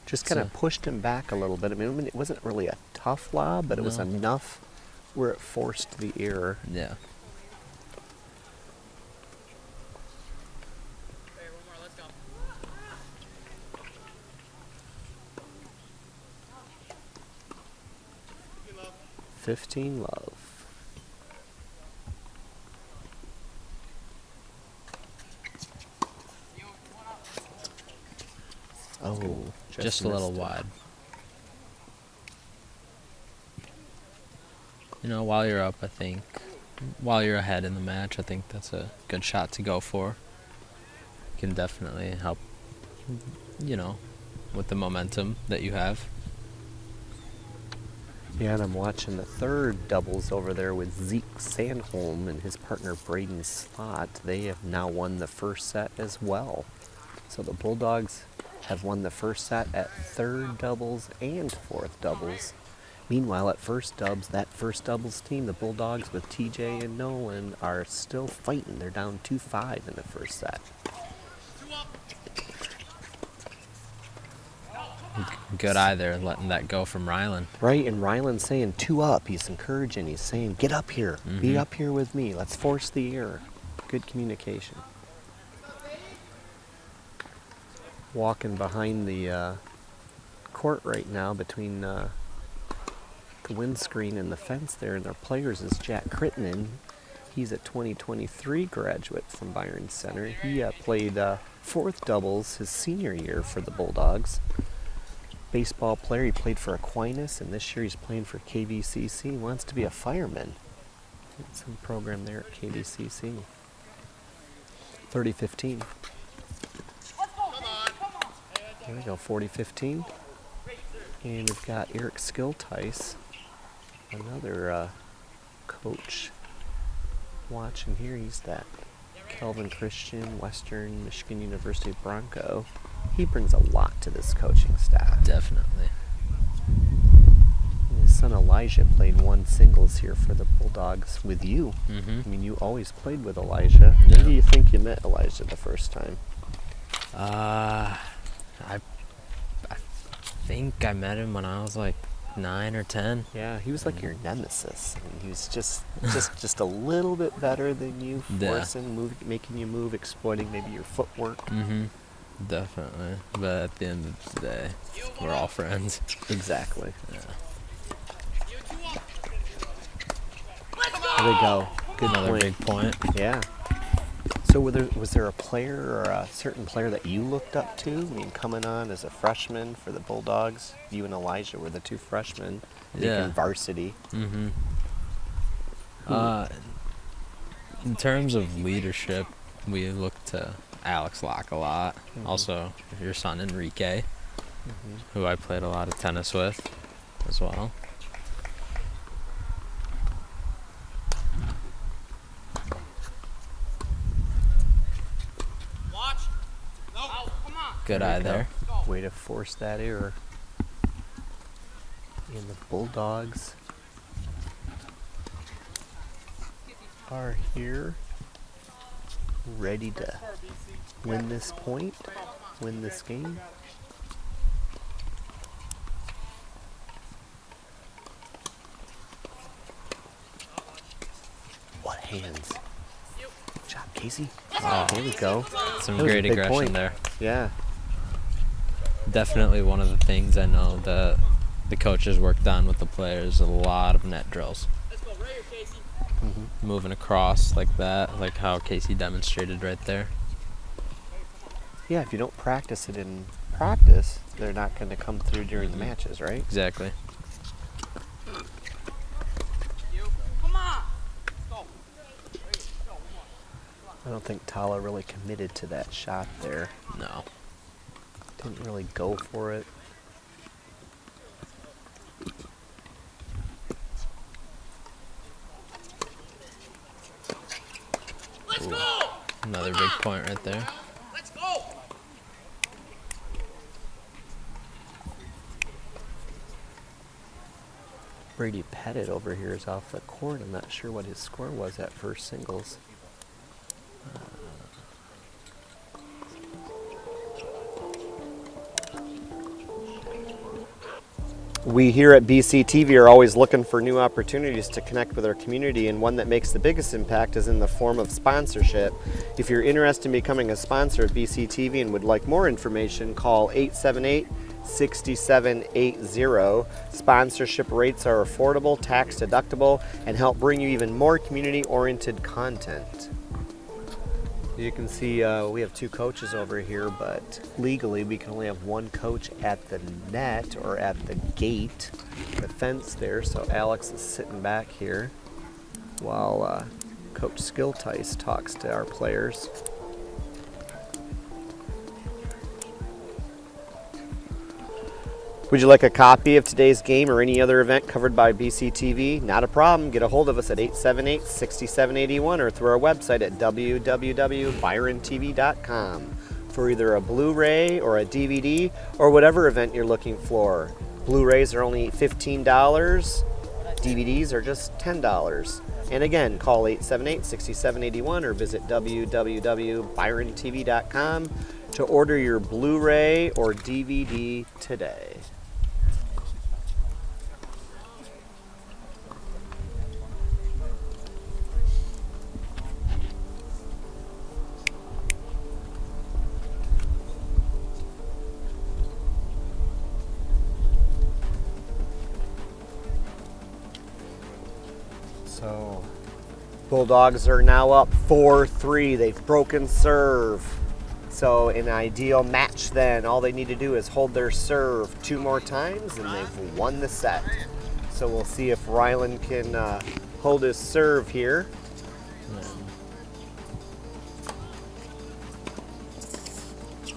Just kind of pushed him back a little bit. I mean, it wasn't really a tough lob, but it was enough where it forced the error. Yeah. Hey, one more, let's go. 15 love. Oh, just a little wide. While you're up, I think while you're ahead in the match, I think that's a good shot to go for. Can definitely help, with the momentum that you have. Yeah, and I'm watching the third doubles over there with Zeke Sandholm and his partner Braden Slott. They have now won the first set as well. So the Bulldogs have won the first set at third doubles and fourth doubles. Meanwhile, at first dubs, that first doubles team, the Bulldogs with TJ and Nolan, are still fighting. They're down 2-5 in the first set. Good eye there, letting that go from Rylan. Right, and Rylan's saying 2 up. He's encouraging. He's saying, get up here. Be up here with me. Let's force the air. Good communication. Walking behind the court right now between the windscreen and the fence there, and their players is Jack Crittenden. He's a 2023 graduate from Byron Center. He played fourth doubles his senior year for the Bulldogs. Baseball player. He played for Aquinas, and this year he's playing for KVCC. He wants to be a fireman. Some program there at KVCC. 30-15. There we go, 40-15. And we've got Eric Skiltice, another coach watching here. He's that Kelvin Christian, Western Michigan University Bronco. He brings a lot to this coaching staff. Definitely. And his son Elijah played one singles here for the Bulldogs with you. I mean, you always played with Elijah. Yeah. When do you think you met Elijah the first time? I think I met him when I was like 9 or 10. Yeah, he was like your nemesis. I mean, he was just a little bit better than you, forcing, making you move, exploiting maybe your footwork. Definitely. But at the end of the day, we're all friends. Exactly. Yeah. There we go. Good Another point. big point. Yeah. So was there a player or a certain player that you looked up to? I mean, coming on as a freshman for the Bulldogs, you and Elijah were the 2 freshmen. Yeah. In varsity. In terms of leadership, we look to Alex Locke a lot. Also, your son Enrique, who I played a lot of tennis with as well. Good eye there. Way to force that error. And the Bulldogs are here, ready to win this point, win this game. What hands? Good job, Casey. Oh, there we go. Some That was a great big aggression point. there. Yeah. Definitely one of the things I know that the coaches worked on with the players, a lot of net drills. Moving across like that, like how Casey demonstrated right there. Yeah, if you don't practice it in practice, they're not going to come through during the matches, right? Exactly. I don't think Tala really committed to that shot there. No. Didn't really go for it. Ooh. Another big point right there. Let's go. Brady Pettit over here is off the court. I'm not sure what his score was at first singles. We here at BCTV are always looking for new opportunities to connect with our community, and one that makes the biggest impact is in the form of sponsorship. If you're interested in becoming a sponsor at BCTV and would like more information, call 878-6780. Sponsorship rates are affordable, tax deductible, and help bring you even more community-oriented content. You can see we have 2 coaches over here, but legally we can only have 1 coach at the net or at the gate, the fence there. So Alex is sitting back here. while Coach Skilltice talks to our players. Would you like a copy of today's game or any other event covered by BCTV? Not a problem. Get a hold of us at 878-6781 or through our website at www.byrontv.com for either a Blu-ray or a DVD or whatever event you're looking for. Blu-rays are only $15. DVDs are just $10. And again, call 878-6781 or visit www.byrontv.com to order your Blu-ray or DVD today. So, Bulldogs are now up 4-3. They've broken serve. So, in an ideal match then, all they need to do is hold their serve 2 more times and they've won the set. So we'll see if Ryland can hold his serve here. It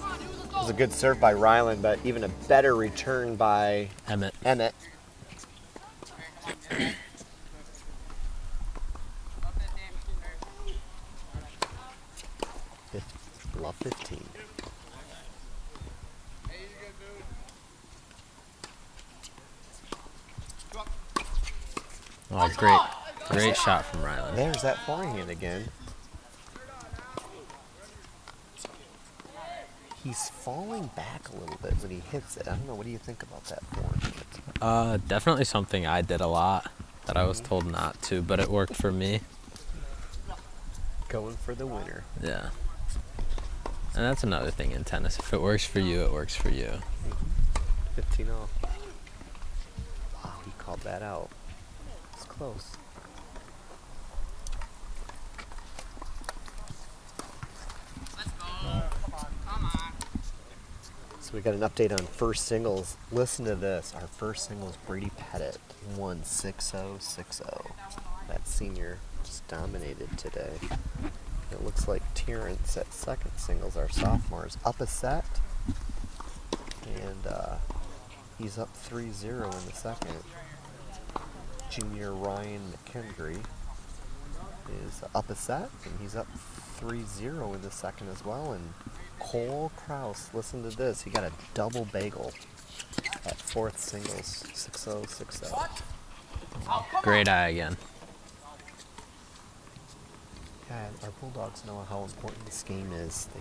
was a good serve by Ryland, but even a better return by Emmett. Love 15. Oh, great shot from Ryland. There's that forehand again. He's falling back a little bit when he hits it. I don't know. What do you think about that forehand? Definitely something I did a lot that I was told not to, but it worked for me. Going for the winner. Yeah. And that's another thing in tennis. If it works for you, it works for you. 15 off. Wow, he called that out. It's close. Let's go. Come on. So we got an update on first singles. Listen to this. Our first singles, Brady Pettit, won 6-0, 6-0. That senior just dominated today. It looks like Terrence at second singles, our sophomore, is up a set. And he's up 3-0 in the second. Junior Ryan McKendry is up a set, and he's up 3-0 in the second as well. And Cole Kraus, listen to this, he got a double bagel at fourth singles, 6-0, 6-0. Great eye again. Yeah, our Bulldogs know how important this game is. They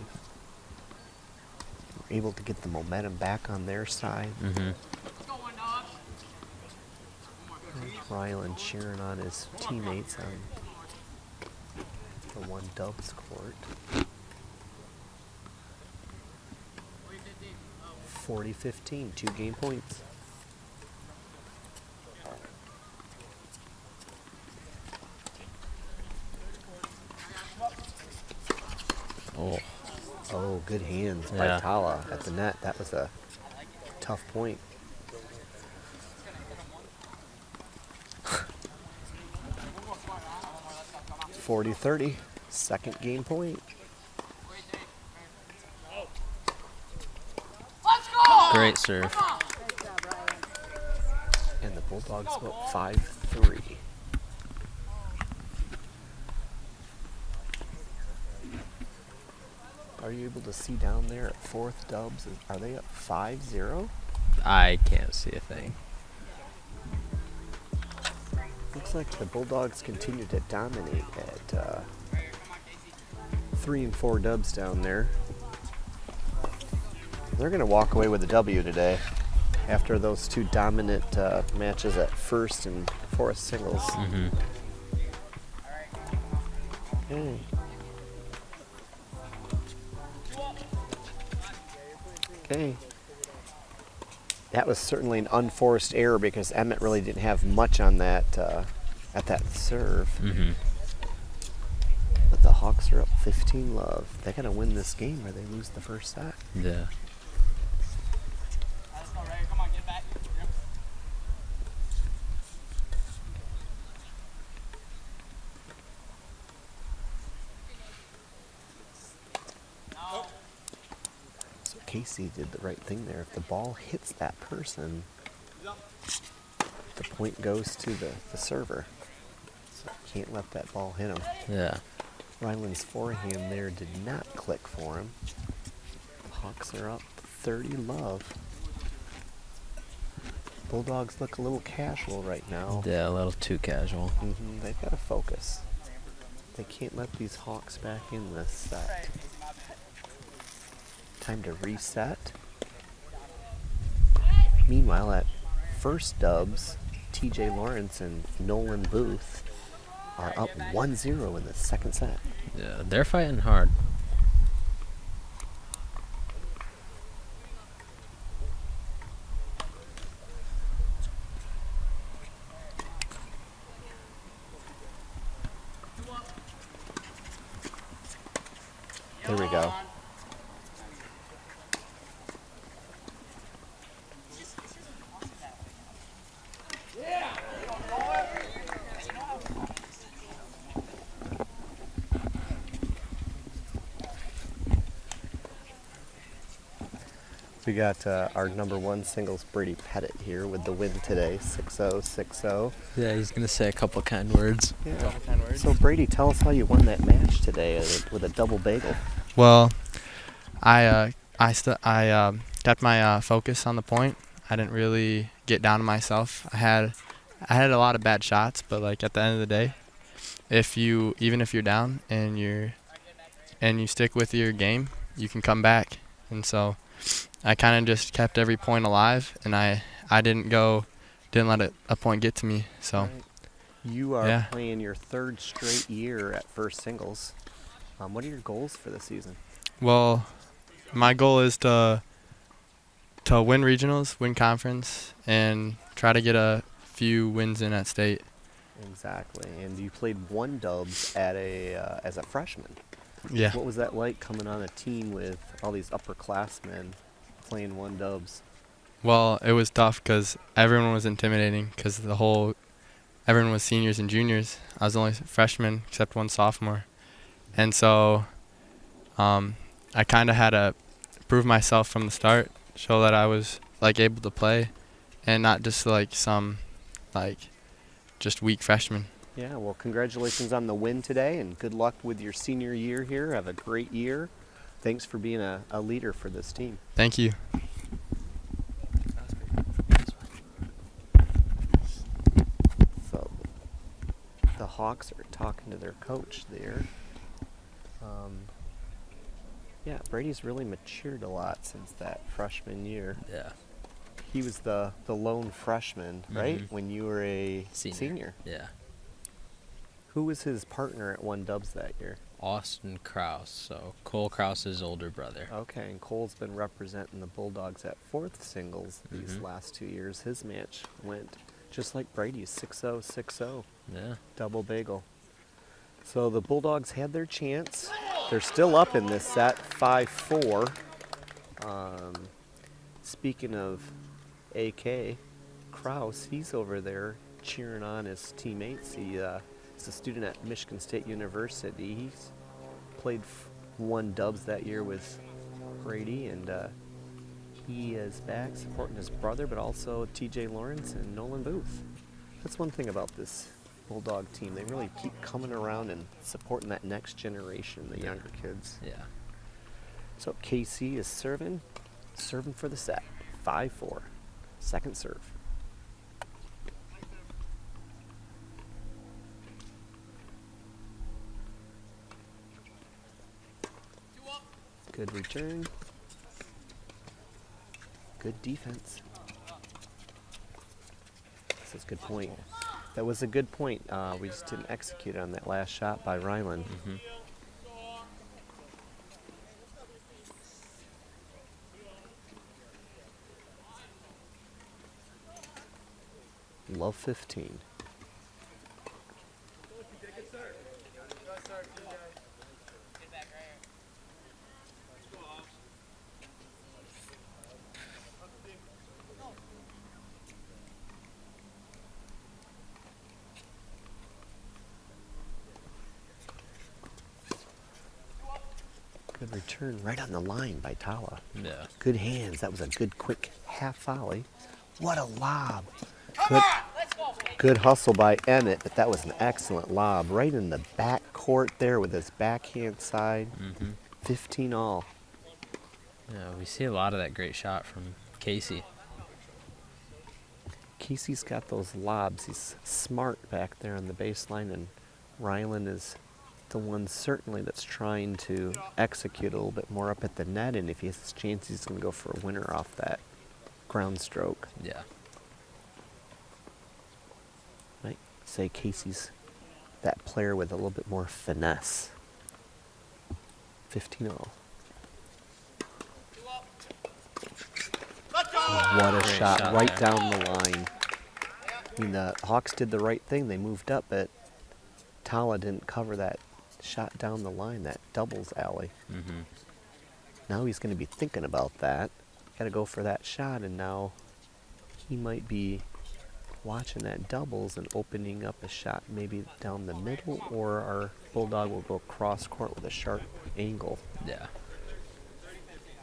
were able to get the momentum back on their side. Mm-hmm. There's Ryland cheering on his teammates on the one Dubs court. 40-15, 2 game points. Oh, good hands by Yeah. Tala at the net. That was a tough point. (40-30), second game point. Great serve. And the Bulldogs go up 5-3. Are you able to see down there at fourth Dubs? Are they up 5-0? I can't see a thing. Looks like the Bulldogs continue to dominate at 3 and 4 Dubs down there. They're going to walk away with a W today after those 2 dominant matches at first and fourth singles. Mm-hmm. Okay. Okay. That was certainly an unforced error because Emmett really didn't have much on that at that serve. Mm-hmm. But the Hawks are up 15-love. They got to win this game or they lose the first set. Yeah. Come on, get back. Yep. Casey did the right thing there. If the ball hits that person, the point goes to the server. So can't let that ball hit him. Yeah. Ryland's forehand there did not click for him. Hawks are up 30-love. Bulldogs look a little casual right now. Yeah, a little too casual. They've got to focus. They can't let these Hawks back in this set. Time to reset. Meanwhile, at first dubs, TJ Lawrence and Nolan Booth are up 1-0 in the second set. Yeah, they're fighting hard. There we go. We got our number one singles, Brady Pettit, here with the win today, 6-0, 6-0. Yeah, he's gonna say a couple kind words. Yeah. So Brady, tell us how you won that match today with a double bagel. Well, I kept my focus on the point. I didn't really get down on myself. I had a lot of bad shots, but like at the end of the day, even if you're down and you stick with your game, you can come back. And so I kind of just kept every point alive, and I didn't let a point get to me. So Right. You are playing your third straight year at first singles. What are your goals for the season? well, my goal is to win regionals, win conference, and try to get a few wins in at state. Exactly. And you played one dubs at as a freshman. Yeah. What was that like coming on a team with all these upperclassmen playing one dubs? Well, it was tough because everyone was intimidating because everyone was seniors and juniors. I was the only freshman except one sophomore. And so I kind of had to prove myself from the start, show that I was like able to play and not just like some just weak freshman. Yeah, well, congratulations on the win today, and good luck with your senior year here. Have a great year. Thanks for being a leader for this team. Thank you. So the Hawks are talking to their coach there. Yeah, Brady's really matured a lot since that freshman year. Yeah. He was the lone freshman, right? When you were a senior. Yeah. Who was his partner at One Dubs that year? Austin Krause, so Cole Krause's older brother. Okay, and Cole's been representing the Bulldogs at fourth singles these last 2 years. His match went just like Brady's, 6-0, 6-0. Yeah. Double bagel. So the Bulldogs had their chance. They're still up in this set, 5-4. Speaking of AK, Krause, he's over there cheering on his teammates. He's a student at Michigan State University. He's played One Dubs that year with Brady, and he is back supporting his brother, but also TJ Lawrence and Nolan Booth. That's one thing about this Bulldog team. They really keep coming around and supporting that next generation, the younger kids. Yeah. So KC is serving for the set, 5-4. Second serve. Good return. Good defense. That's a good point. That was a good point. We just didn't execute on that last shot by Ryland. Love 15. Good return right on the line by Tala. Yeah. Good hands. That was a good, quick half volley. What a lob. Good hustle by Emmett, but that was an excellent lob. Right in the back court there with his backhand side. 15 all. Yeah, we see a lot of that great shot from Casey. Casey's got those lobs. He's smart back there on the baseline, and Rylan is the one certainly that's trying to execute a little bit more up at the net, and if he has a chance, he's going to go for a winner off that ground stroke. Yeah. Might say Casey's that player with a little bit more finesse. 15 all. What a Great shot, shot right there. down the line. I mean, the Hawks did the right thing. They moved up, but Tala didn't cover that shot down the line, that doubles alley. Now he's going to be thinking about that. Got to go for that shot, and now he might be watching that doubles and opening up a shot maybe down the middle, or our Bulldog will go cross court with a sharp angle. Yeah.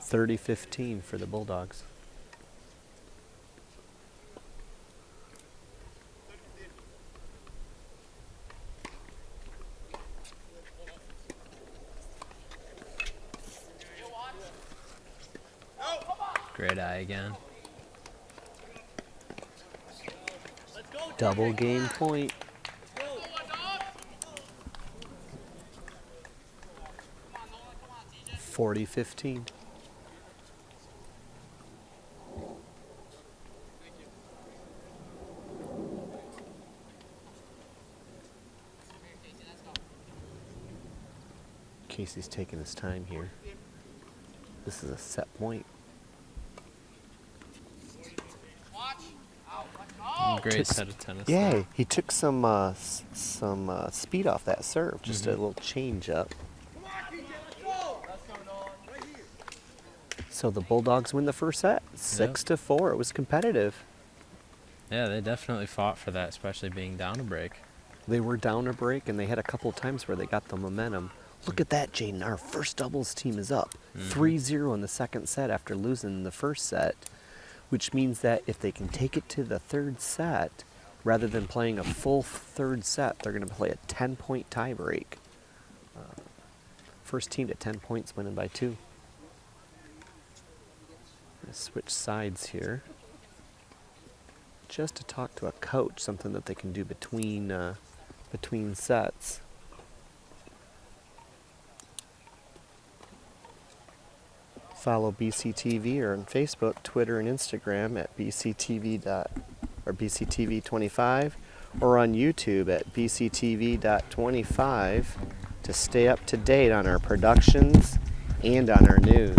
30-15 for the Bulldogs. Great eye again. Double game point. TJ. 40-15. Casey's taking his time here. This is a set point. Great Took set of tennis. Yeah, there. he took some speed off that serve, just a little change up. So the Bulldogs win the first set, 6-4. It was competitive. Yeah, they definitely fought for that, especially being down a break. They were down a break, and they had a couple of times where they got the momentum. Look at that, Jaden. Our first doubles team is up 3-0 in the second set after losing the first set, which means that if they can take it to the third set, rather than playing a full third set, they're going to play a 10-point tiebreak. First team to 10 points winning by 2. Gonna switch sides here. Just to talk to a coach, something that they can do between sets. Follow BCTV or on Facebook, Twitter, and Instagram at BCTV25, or on YouTube at BCTV.25 to stay up to date on our productions and on our news.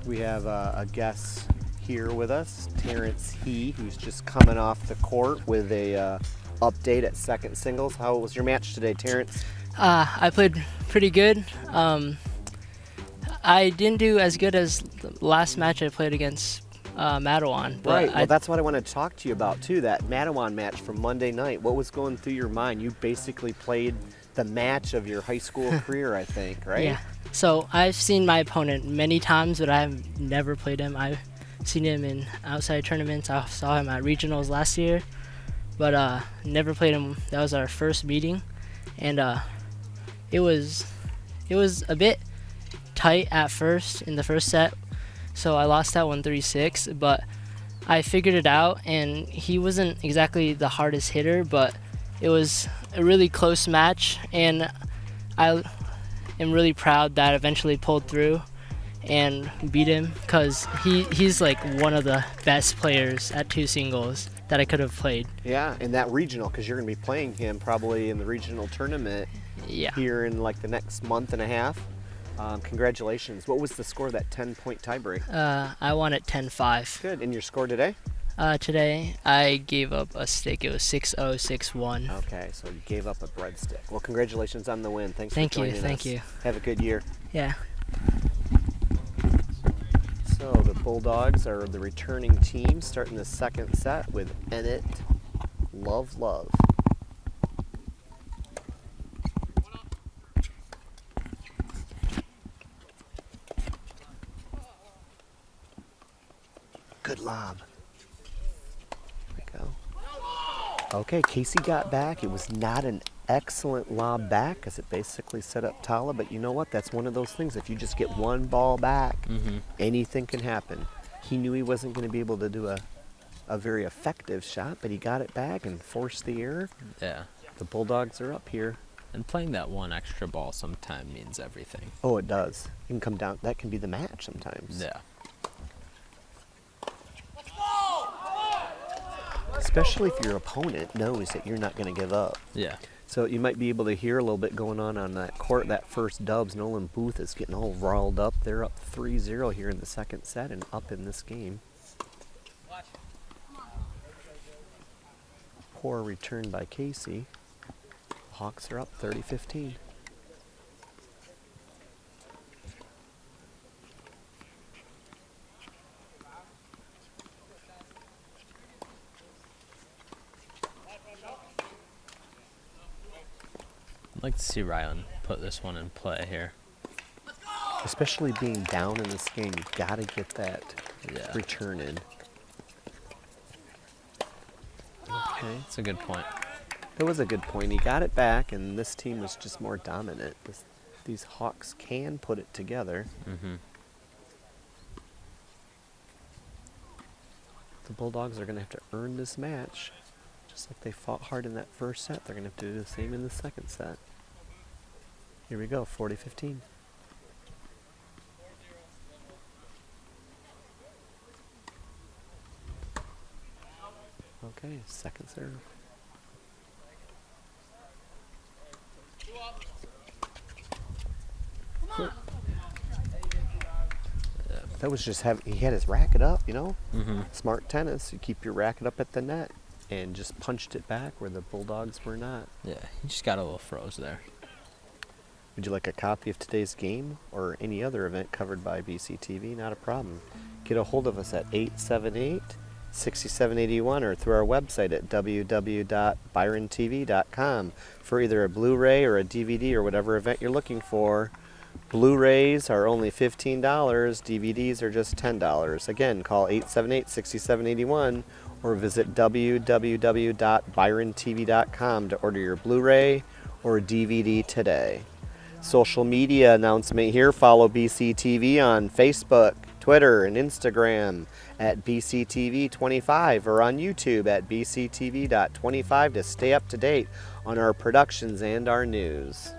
We have a guest here with us, Terrence He, who's just coming off the court with a update at second singles. How was your match today, Terrence? I played pretty good. I didn't do as good as the last match I played against Madawan. But Right. Well, that's what I want to talk to you about, too, that Madawan match from Monday night. What was going through your mind? You basically played the match of your high school career, I think, right? Yeah. So I've seen my opponent many times, but I've never played him. I've seen him in outside tournaments. I saw him at regionals last year, but never played him. That was our first meeting, and it was a bit tight at first in the first set, so I lost that one 3-6, but I figured it out, and he wasn't exactly the hardest hitter, but it was a really close match, and I am really proud that I eventually pulled through and beat him, because he's like one of the best players at two singles that I could have played. Yeah, in that regional, because you're going to be playing him probably in the regional tournament Yeah. here in like the next month and a half. Congratulations. What was the score of that 10-point tiebreak? I won at 10-5. Good. And your score today? Today, I gave up a stick. It was 6-0, 6-1. Okay, so you gave up a breadstick. Well, congratulations on the win. Thanks Thank for you, joining us. thank you. Have a good year. Yeah. So the Bulldogs are the returning team, starting the second set with Ennett Love. Good lob. There we go. Okay, Casey got back. It was not an excellent lob back because it basically set up Tala, but you know what? That's one of those things. If you just get one ball back, anything can happen. He knew he wasn't going to be able to do a very effective shot, but he got it back and forced the error. Yeah. The Bulldogs are up here. And playing that one extra ball sometime means everything. Oh, it does. It can come down. That can be the match sometimes. Yeah. Especially if your opponent knows that you're not going to give up. Yeah. So you might be able to hear a little bit going on that court, that first dubs. Nolan Booth is getting all riled up. They're up 3-0 here in the second set and up in this game. Poor return by Casey. Hawks are up 30-15. I'd like to see Rylan put this one in play here. Especially being down in this game, you've got to get that return in. Okay. That's a good point. That was a good point. He got it back, and this team was just more dominant. These Hawks can put it together. The Bulldogs are going to have to earn this match. Just like they fought hard in that first set, they're going to have to do the same in the second set. Here we go, 40-15. Okay, second serve. That was just he had his racket up, you know? Smart tennis. You keep your racket up at the net and just punched it back where the Bulldogs were not. Yeah, he just got a little froze there. Would you like a copy of today's game or any other event covered by BCTV? Not a problem. Get a hold of us at 878-6781 or through our website at www.byrontv.com for either a Blu-ray or a DVD or whatever event you're looking for. Blu-rays are only $15, DVDs are just $10. Again, call 878-6781 or visit www.byrontv.com to order your Blu-ray or DVD today. Social media announcement here. Follow BCTV on Facebook, Twitter, and Instagram at BCTV25 or on YouTube at BCTV.25 to stay up to date on our productions and our news.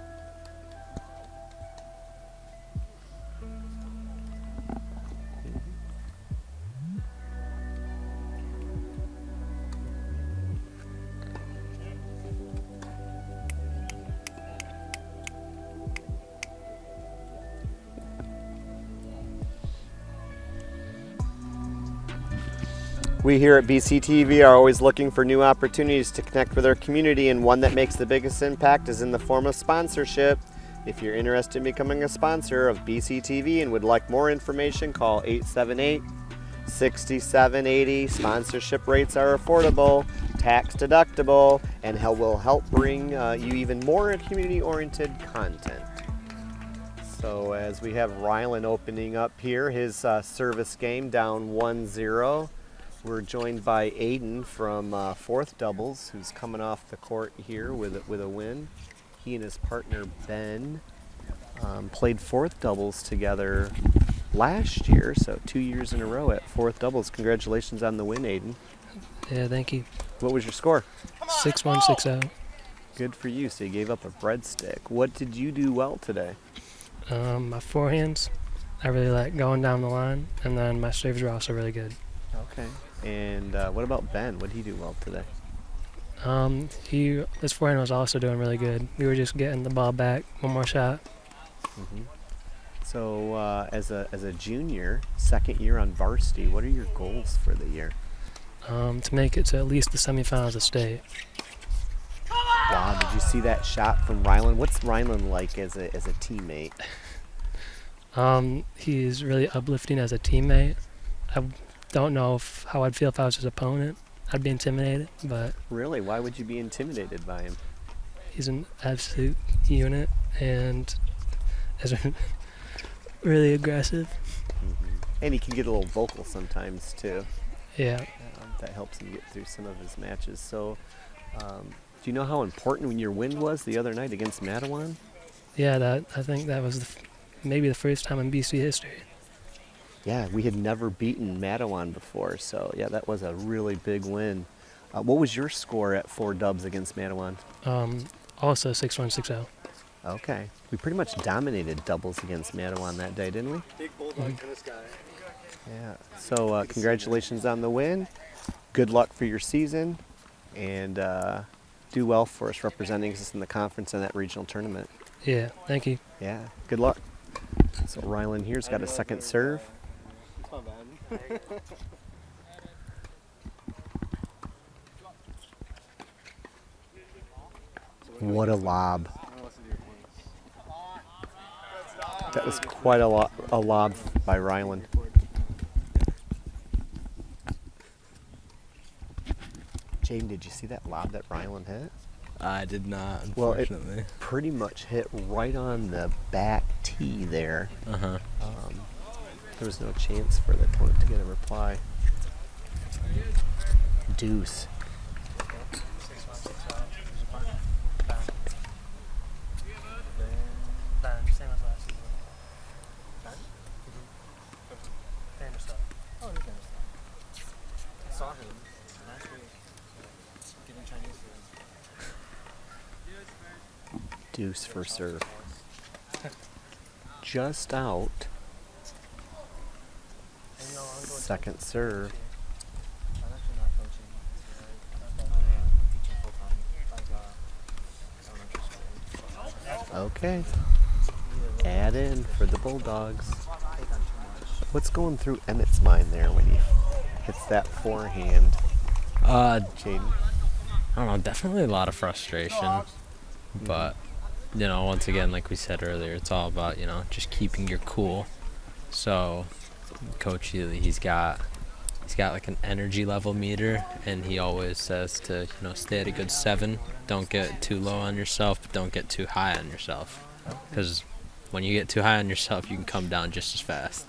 We here at BCTV are always looking for new opportunities to connect with our community, and one that makes the biggest impact is in the form of sponsorship. If you're interested in becoming a sponsor of BCTV and would like more information, call 878-6780. Sponsorship rates are affordable, tax deductible, and will help bring you even more community-oriented content. So as we have Rylan opening up here, his service game down 1-0. We're joined by Aiden from Fourth Doubles, who's coming off the court here with a win. He and his partner Ben played Fourth Doubles together last year, so 2 years in a row at Fourth Doubles. Congratulations on the win, Aiden. Yeah, thank you. What was your score? 6-1, 6-0. Good for you. So you gave up a breadstick. What did you do well today? My forehands, I really like going down the line, and then my serves were also really good. Okay. And what about Ben? What did he do well today? His forehand was also doing really good. We were just getting the ball back, one more shot. So as a junior, second year on Varsity, what are your goals for the year? To make it to at least the semifinals of state. Wow, did you see that shot from Rylan? What's Rylan like as a teammate? He's really uplifting as a teammate. I don't know how I'd feel if I was his opponent. I'd be intimidated, but... Really? Why would you be intimidated by him? He's an absolute unit and is really aggressive. And he can get a little vocal sometimes, too. Yeah. That helps him get through some of his matches. So, do you know how important your win was the other night against Matawan? Yeah, I think that was maybe the first time in BC history. Yeah, we had never beaten Matawan before, so yeah, that was a really big win. What was your score at 4 dubs against Matawan? Also 6-1, 6-0. Okay. We pretty much dominated doubles against Matawan that day, didn't we? Big bulldog tennis guy. Yeah. So congratulations on the win. Good luck for your season, and do well for us representing us in the conference and that regional tournament. Yeah, thank you. Yeah, good luck. So Rylan here's got a second serve. It's not bad. What a lob. That was quite a lob by Rylan. James, did you see that lob that Rylan hit? I did not, Well, it unfortunately. pretty much hit right on the back tee there. Uh-huh. There was no chance for the opponent to get a reply. Deuce. Same as last season. I saw him last week getting Chinese food. Deuce for serve. Just out. Second serve. I'm actually not coaching. I'm teaching full time. Elementary school. Okay. Add in for the Bulldogs. Take on too much. What's going through Emmett's mind there when he hits that forehand? Jaden? I don't know, definitely a lot of frustration. But, you know, once again, like we said earlier, it's all about, you know, just keeping your cool. So, Coach Healy, he's got like an energy level meter, and he always says to, you know, stay at a good 7. Don't get too low on yourself, but don't get too high on yourself. Because when you get too high on yourself, you can come down just as fast.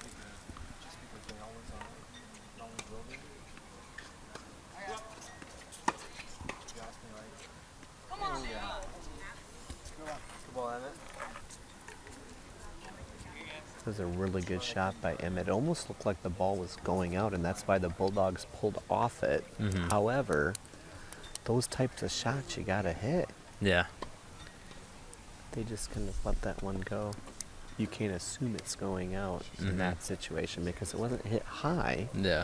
That was a really good shot by Emmett. It almost looked like the ball was going out, and that's why the Bulldogs pulled off it. Mm-hmm. However, those types of shots you gotta hit. Yeah. They just kind of let that one go. You can't assume it's going out in that situation because it wasn't hit high, Yeah.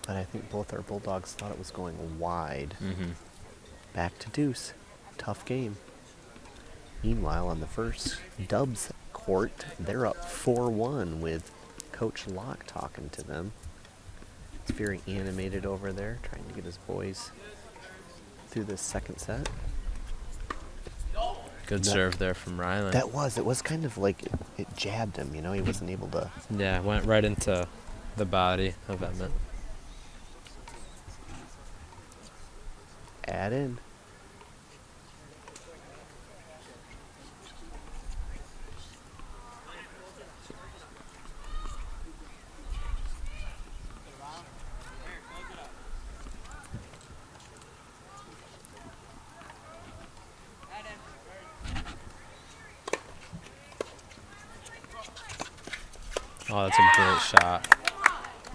but I think both our Bulldogs thought it was going wide. Mm-hmm. Back to deuce. Tough game. Meanwhile, on the first Dubs court, they're up 4-1 with Coach Locke talking to them. It's very animated over there, trying to get his boys through this second set. Good serve there from Rylan. It was kind of like it jabbed him, you know, he wasn't able to. Yeah, went right into the body of Emmett. Add in. Oh, that's a great shot.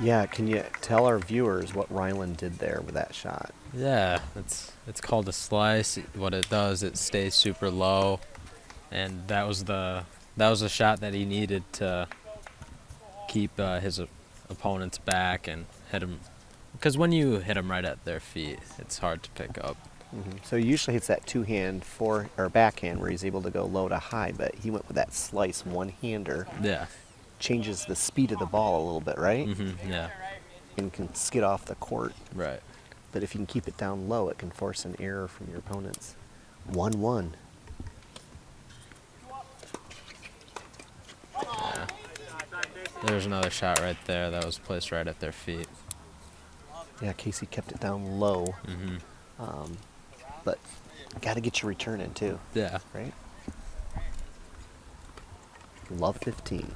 Yeah, can you tell our viewers what Rylan did there with that shot? Yeah, it's called a slice. What it does, it stays super low, and that was the shot that he needed to keep his opponents back and hit him. Because when you hit them right at their feet, it's hard to pick up. So he usually hits that two-hand backhand where he's able to go low to high, but he went with that slice one-hander. Yeah. Changes the speed of the ball a little bit, right? Yeah. And can skid off the court. Right. But if you can keep it down low, it can force an error from your opponents. 1-1. Yeah. There's another shot right there that was placed right at their feet. Yeah, Casey kept it down low. Mm-hmm. But got to get your return in too, Yeah. right? Love 15.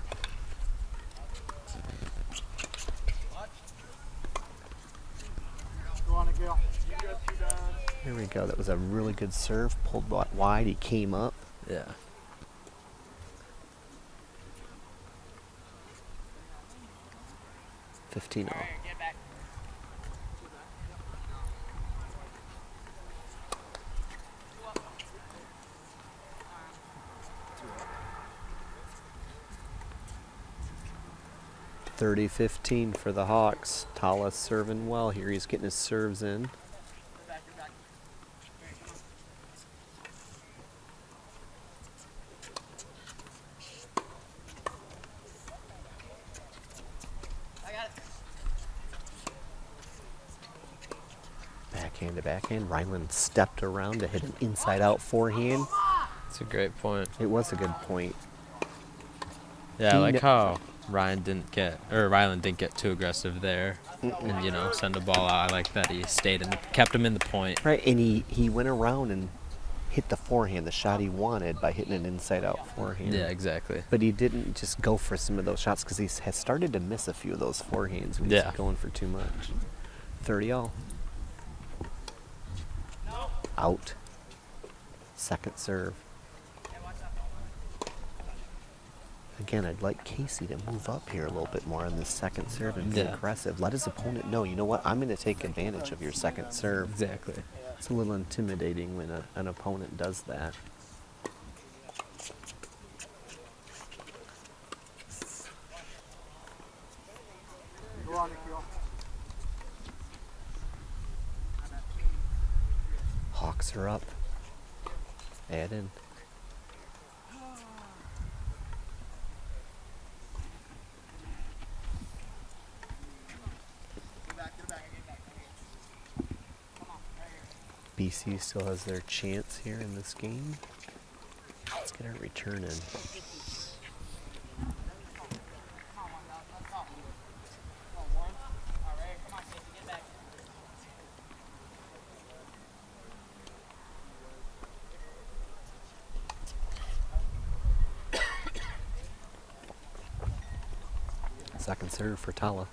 Here we go. That was a really good serve. Pulled wide. He came up. Yeah. $15. Get back. $30-15 for the Hawks. Tala serving well here. He's getting his serves in. Get back. I got it. Backhand to backhand. Ryland stepped around to hit an inside-out forehand. It's a great point. It was a good point. Yeah, I He like kn- how Ryland didn't get too aggressive there, and send the ball out. I like that he stayed and kept him in the point. Right, and he went around and hit the forehand, the shot he wanted, by hitting an inside-out forehand. Yeah, exactly. But he didn't just go for some of those shots because he has started to miss a few of those forehands when Yeah. he's going for too much. 30-all. Out. Second serve. Again, I'd like Casey to move up here a little bit more on this second serve and be Yeah. aggressive. Let his opponent know, you know what, I'm going to take advantage of your second serve. Exactly. It's a little intimidating when an opponent does that. Hawks are up. Add in. BC still has their chance here in this game. Let's get our return in. Second serve for Tala.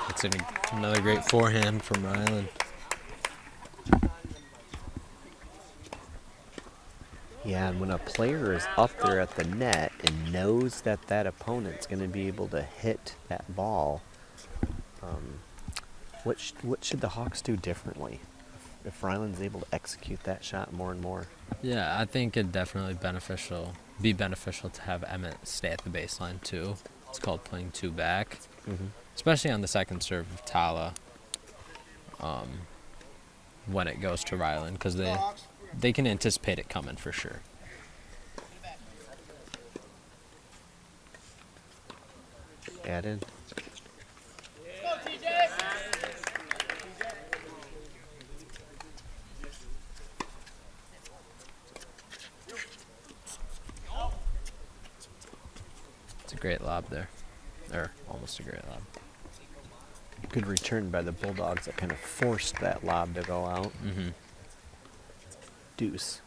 It's another great forehand from Ryland. Yeah, and when a player is up there at the net and knows that that opponent's going to be able to hit that ball, what should the Hawks do differently if Ryland's able to execute that shot more and more? Yeah, I think it'd definitely be beneficial to have Emmett stay at the baseline too. It's called playing two back, especially on the second serve of Tala. When it goes to Ryland, because they can anticipate it coming for sure. Add in. It's a great lob there, or almost a great lob. Good return by the Bulldogs that kind of forced that lob to go out. Deuce.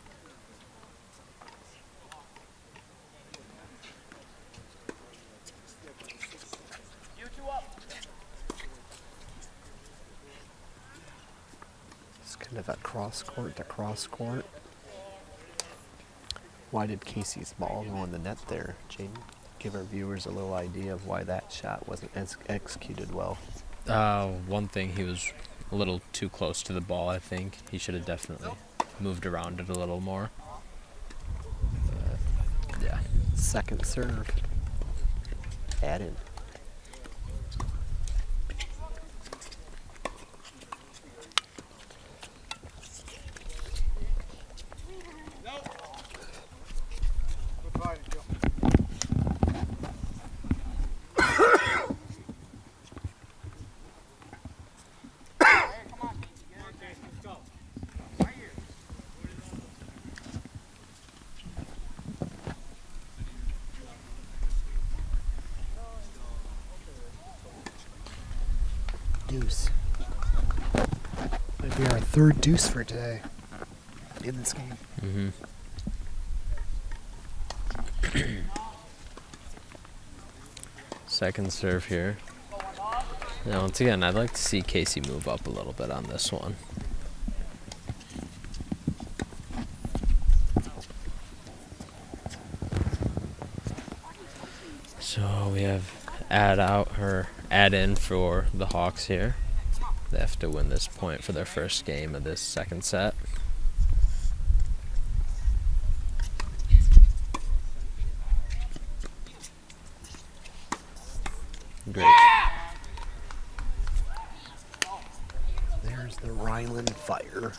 It's kind of a cross court to cross court. Why did Casey's ball go in the net there, Jaden? Give our viewers a little idea of why that shot wasn't executed well. One thing, he was a little too close to the ball, I think. He should have definitely moved around it a little more. Yeah. Second serve. Add in. Deuce. Might be our third deuce for today in this game. Second serve here. Now, once again, I'd like to see Casey move up a little bit on this one. So we have add in for the Hawks here. They have to win this point for their first game of this second set. Great. There's the Ryland Fire.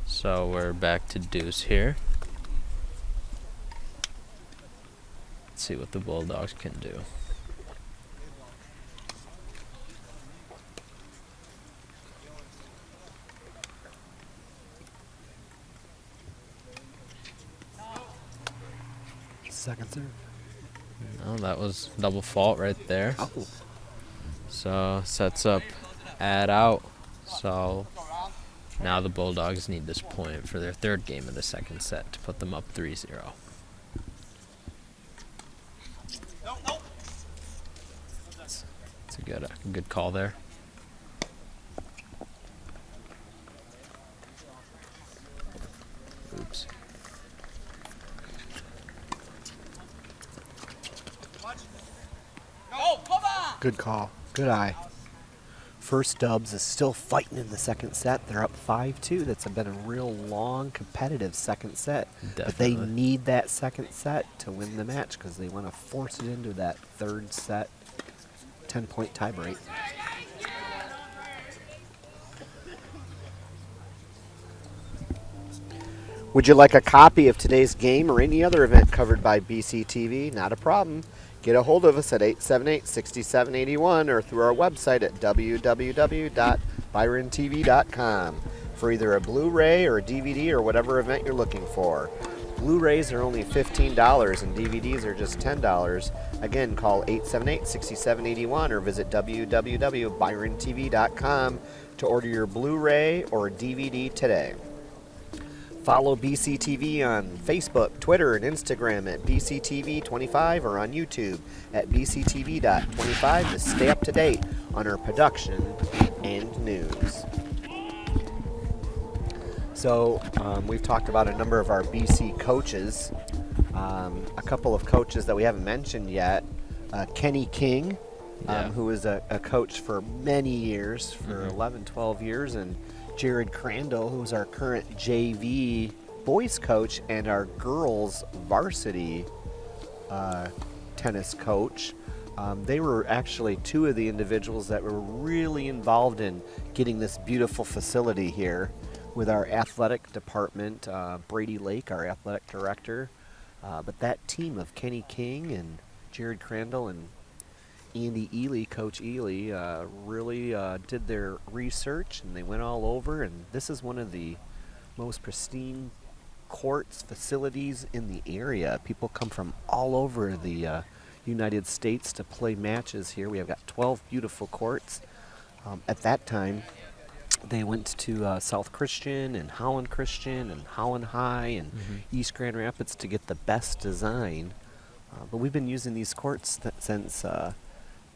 So we're back to deuce here. Let's see what the Bulldogs can do. Second serve. Oh, that was double fault right there. Oh. So sets up add out. So now the Bulldogs need this point for their third game of the second set to put them up 3-0. It's a good call there. Oops. Good call. Good eye. First Dubs is still fighting in the second set. They're up 5-2. That's been a real long, competitive second set. But they Definitely. need that second set to win the match because they want to force it into that third set 10-point tiebreak. Would you like a copy of today's game or any other event covered by BCTV? Not a problem. Get a hold of us at 878-6781 or through our website at www.byrontv.com for either a Blu-ray or a DVD or whatever event you're looking for. Blu-rays are only $15 and DVDs are just $10. Again, call 878-6781 or visit www.byrontv.com to order your Blu-ray or DVD today. Follow BCTV on Facebook, Twitter, and Instagram at BCTV25 or on YouTube at BCTV.25 to stay up to date on our production and news. So we've talked about a number of our BC coaches. A couple of coaches that we haven't mentioned yet. Kenny King, who was a coach for many years, for 11, 12 years, and Jared Crandall, who's our current JV boys coach and our girls varsity tennis coach. They were actually two of the individuals that were really involved in getting this beautiful facility here with our athletic department, Brady Lake, our athletic director. But that team of Kenny King and Jared Crandall and Andy Ely, Coach Ely, really did their research and they went all over, and this is one of the most pristine courts, facilities in the area. People come from all over the United States to play matches here. We have got 12 beautiful courts. At that time, they went to South Christian and Holland Christian and Holland High and East Grand Rapids to get the best design. But we've been using these courts since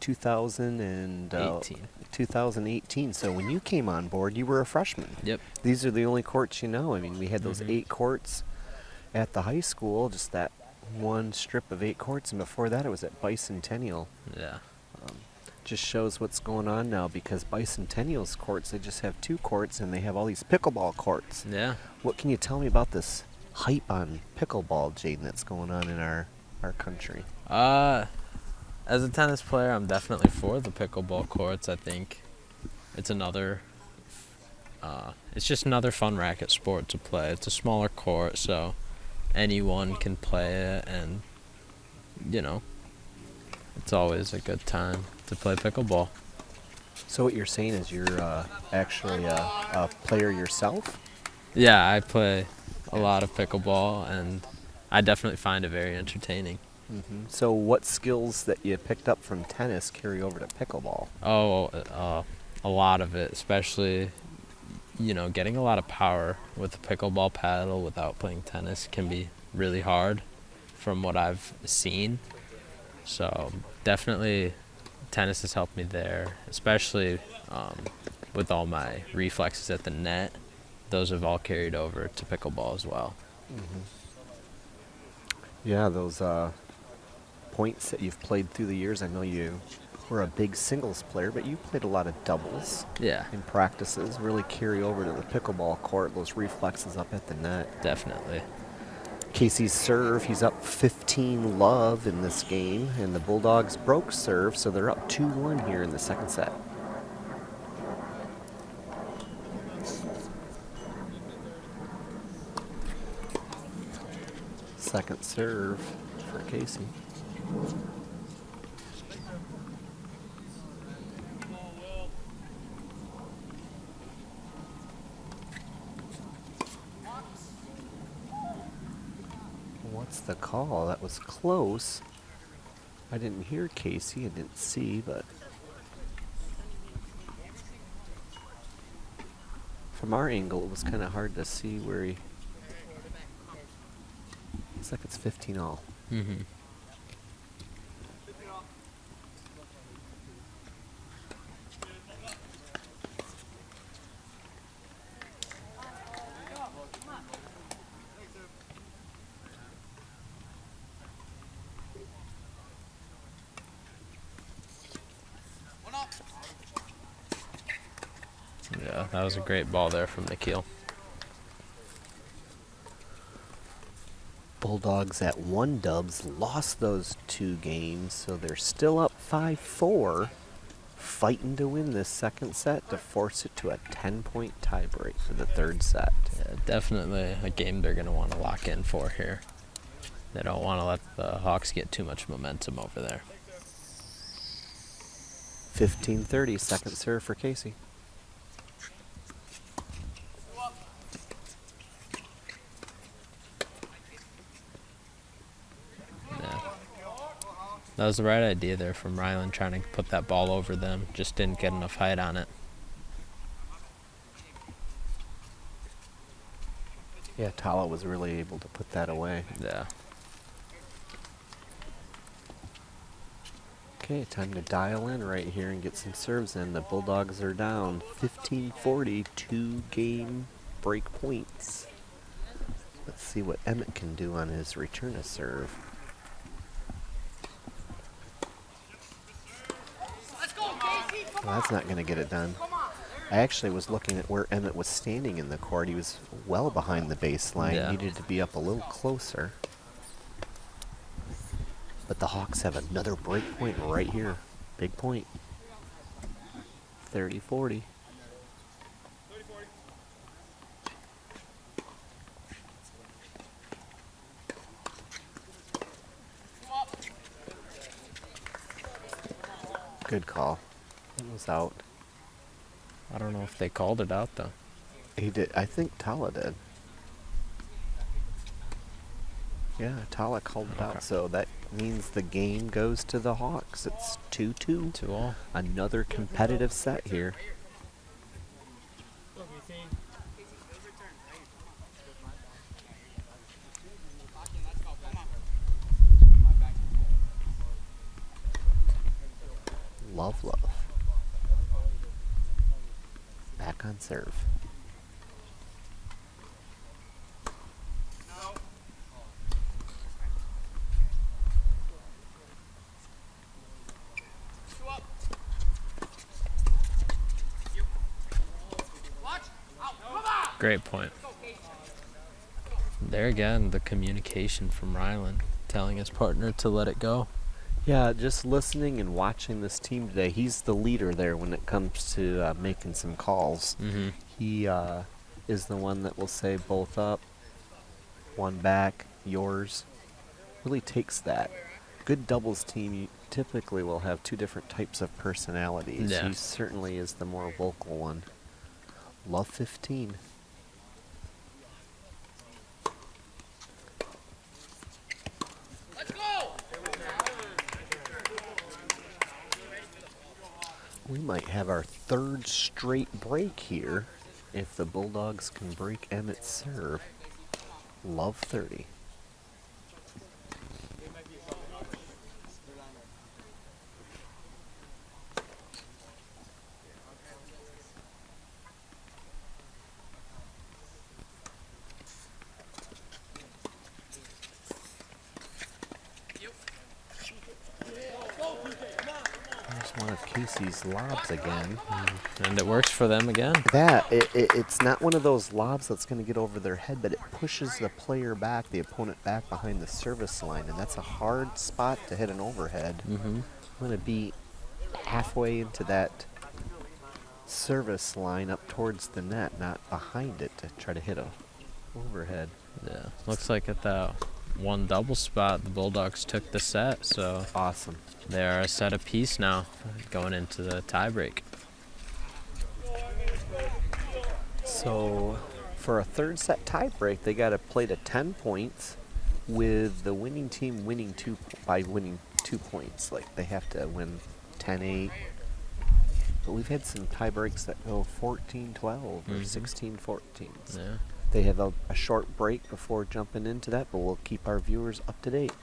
2018. So when you came on board, you were a freshman. Yep. These are the only courts you know. I mean, we had those 8 courts at the high school, just that one strip of 8 courts, and before that it was at Bicentennial. Yeah. Just shows what's going on now, because Bicentennial's courts, they just have 2 courts and they have all these pickleball courts. Yeah. What can you tell me about this hype on pickleball, Jaden, that's going on in our country? As a tennis player, I'm definitely for the pickleball courts. I think it's it's just another fun racket sport to play. It's a smaller court, so anyone can play it, and it's always a good time to play pickleball. So what you're saying is you're actually a player yourself? Yeah, I play a lot of pickleball, and I definitely find it very entertaining. So what skills that you picked up from tennis carry over to pickleball? A lot of it, especially, getting a lot of power with the pickleball paddle without playing tennis can be really hard. from what I've seen. So definitely tennis has helped me there, especially with all my reflexes at the net. Those have all carried over to pickleball as well. Yeah, those points that you've played through the years. I know you were a big singles player, but you played a lot of doubles Yeah, in practices. Really carry over to the pickleball court, those reflexes up at the net. definitely. Casey's serve, he's up 15 love in this game, and the Bulldogs broke serve, so they're up 2-1 here in the second set. Second serve for Casey. What's the call? That was close. I didn't hear Casey, I didn't see, but from our angle it was kind of hard to see where he... Looks like it's 15 all. Mm-hmm. Yeah, that was a great ball there from Nikhil. Bulldogs at 1 dubs lost those 2 games, so they're still up 5-4, fighting to win this second set to force it to a 10-point tiebreak for the third set. Yeah, definitely a game they're going to want to lock in for here. They don't want to let the Hawks get too much momentum over there. 15-30, second serve for Casey. Yeah. That was the right idea there from Ryland, trying to put that ball over them. Just didn't get enough height on it. Yeah, Tala was really able to put that away. Yeah. Okay, time to dial in right here and get some serves in. The Bulldogs are down 15-40, 2 game break points. Let's see what Emmett can do on his return of serve. Well, that's not going to get it done. I actually was looking at where Emmett was standing in the court. He was well behind the baseline. Yeah. Needed to be up a little closer. But the Hawks have another break point right here. Big point. 30-40. Good call. It was out. I don't know if they called it out, though. He did. I think Tala did. Yeah, Tala called it out. So that means the game goes to the Hawks. It's 2-2. 2-all. Another competitive set here. Love. Back on serve. Great point. There again, the communication from Ryland, telling his partner to let it go. Yeah, just listening and watching this team today, he's the leader there when it comes to making some calls. Mm-hmm. He is the one that will say both up, one back, yours. Really takes that. Good doubles team typically will have 2 different types of personalities. Yeah. He certainly is the more vocal one. Love 15. We might have our 3rd straight break here if the Bulldogs can break Emmett's serve. Love 30. Casey's lobs again. And it works for them again. It's not one of those lobs that's going to get over their head, but it pushes the player back, the opponent back behind the service line, and that's a hard spot to hit an overhead. Mm-hmm. I'm going to be halfway into that service line up towards the net, not behind it, to try to hit a overhead. Yeah. Looks like at that one double spot, the Bulldogs took the set, so Awesome. they are a set apiece now going into the tiebreak. So for a third set tiebreak, they got to play to 10 points with the winning team winning by winning 2 points. Like they have to win 10-8. But we've had some tiebreaks that go 14-12 or 16-14. Yeah. They have a short break before jumping into that, but we'll keep our viewers up to date.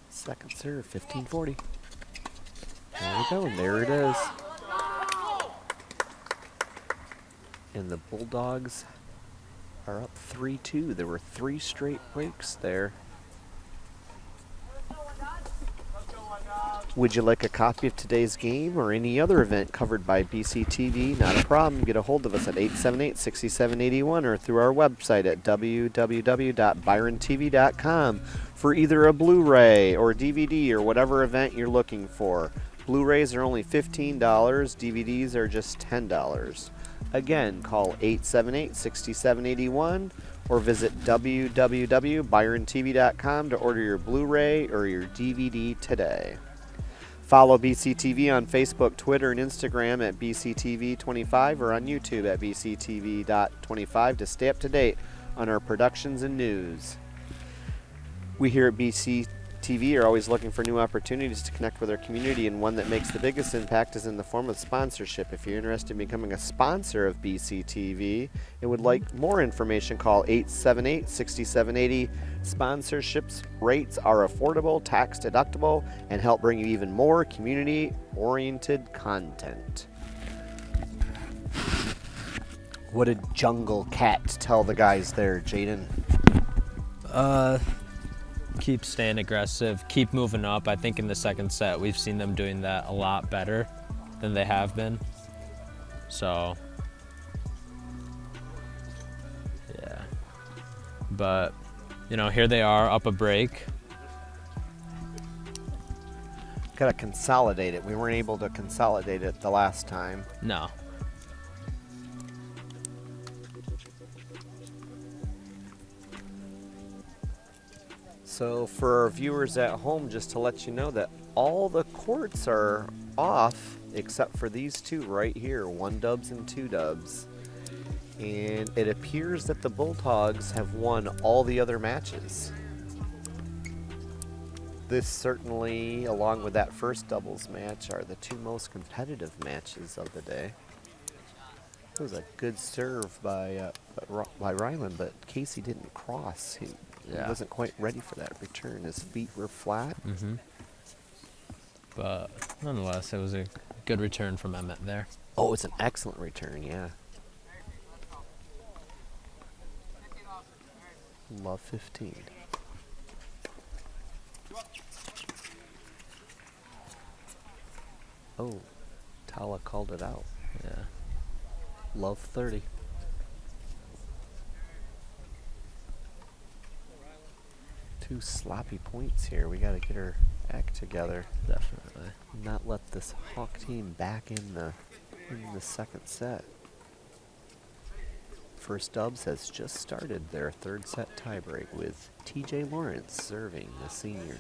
Second serve, 15-40. There we go, and there it is. And the Bulldogs are up 3-2. There were 3 straight breaks there. Would you like a copy of today's game or any other event covered by BCTV? Not a problem. Get a hold of us at 878-6781 or through our website at www.byrontv.com for either a Blu-ray or DVD or whatever event you're looking for. Blu-rays are only $15. DVDs are just $10. Again, call 878-6781 or visit www.byrontv.com to order your Blu-ray or your DVD today. Follow BCTV on Facebook, Twitter, and Instagram at BCTV25 or on YouTube at BCTV.25 to stay up to date on our productions and news. We here at BCTV are always looking for new opportunities to connect with our community, and one that makes the biggest impact is in the form of sponsorship. If you're interested in becoming a sponsor of BCTV and would like more information, call 878-6780. Sponsorships rates are affordable, tax deductible, and help bring you even more community-oriented content. What did Jungle Cat tell the guys there, Jaden? Keep staying aggressive, keep moving up. I think in the second set, we've seen them doing that a lot better than they have been. So, yeah. But, you know, here they are up a break. Got to consolidate it. We weren't able to consolidate it the last time. No. So for our viewers at home, just to let you know that all the courts are off except for these two right here, 1 dubs and 2 dubs. And it appears that the Bulldogs have won all the other matches. This certainly, along with that first doubles match, are the 2 most competitive matches of the day. It was a good serve by Ryland, but Casey didn't cross. He wasn't quite ready for that return. His feet were flat. Mm-hmm. But nonetheless, it was a good return from Emmett there. Oh, it was an excellent return, yeah. Love 15. Oh, Tala called it out. Yeah. Love 30. Two sloppy points here. We got to get our act together. Definitely. Not let this Hawk team back in the second set. First Dubs has just started their third set tiebreak with TJ Lawrence serving, the senior.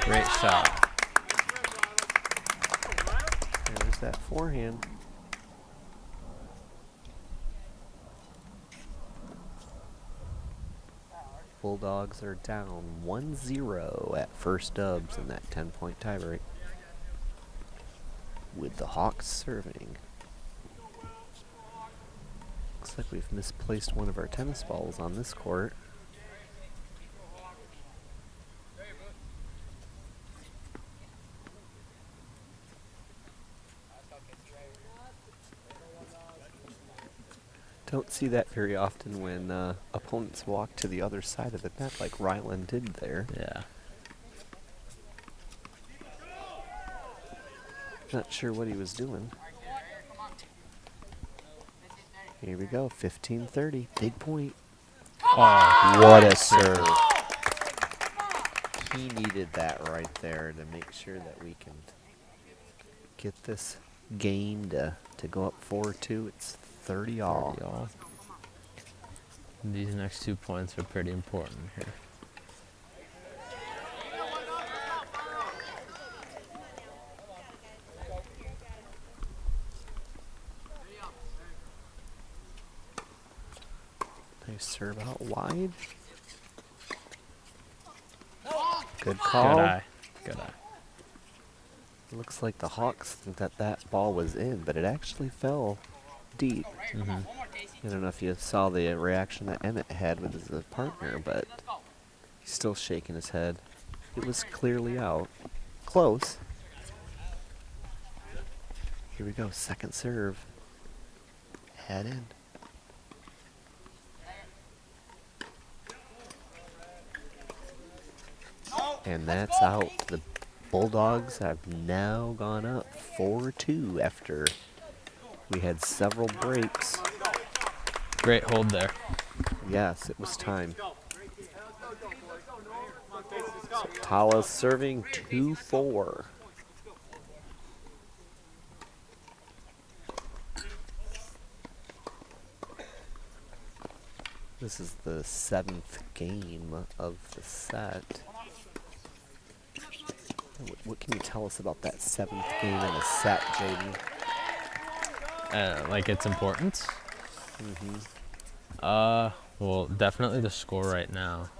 Great shot. There's that forehand. Bulldogs are down 1-0 at First Dubs in that 10-point tiebreak, with the Hawks serving. Looks like we've misplaced one of our tennis balls on this court. Don't see that very often when opponents walk to the other side of the net like Ryland did there. Yeah. Not sure what he was doing. Here we go, 15-30, big point. Oh, What a serve. He needed that right there to make sure that we can get this game to go up 4-2. It's 30 all. y'all. These next 2 points are pretty important here. Nice serve out wide. Good call. Good eye. Good eye. Looks like the Hawks think that that ball was in, but it actually fell deep. Mm-hmm. I don't know if you saw the reaction that Emmett had with his partner, but he's still shaking his head. It was clearly out. Close. Here we go, second serve. Head in. And that's out. The Bulldogs have now gone up 4-2 after we had several breaks. Great hold there. Yes, it was time. Tala serving 2-4. This is the 7th game of the set. What can you tell us about that 7th game in a set, Jaden? Like its importance? Mm-hmm. Well, definitely the score right now.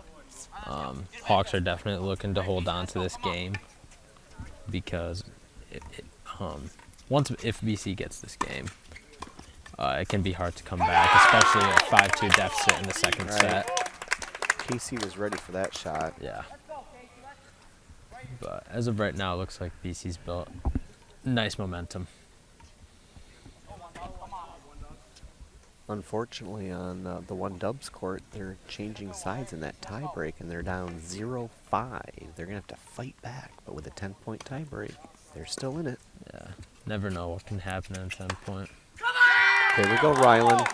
Hawks are definitely looking to hold on to this game because if BC gets this game, it can be hard to come back, especially a 5-2 deficit in the second set. Casey was ready for that shot. Yeah. But as of right now, it looks like BC's built nice momentum. Unfortunately, on the one Dubs court, they're changing sides in that tie break, and they're down 0-5. They're going to have to fight back, but with a 10-point tie break, they're still in it. Yeah. Never know what can happen in a 10-point. Here we go, Ryland.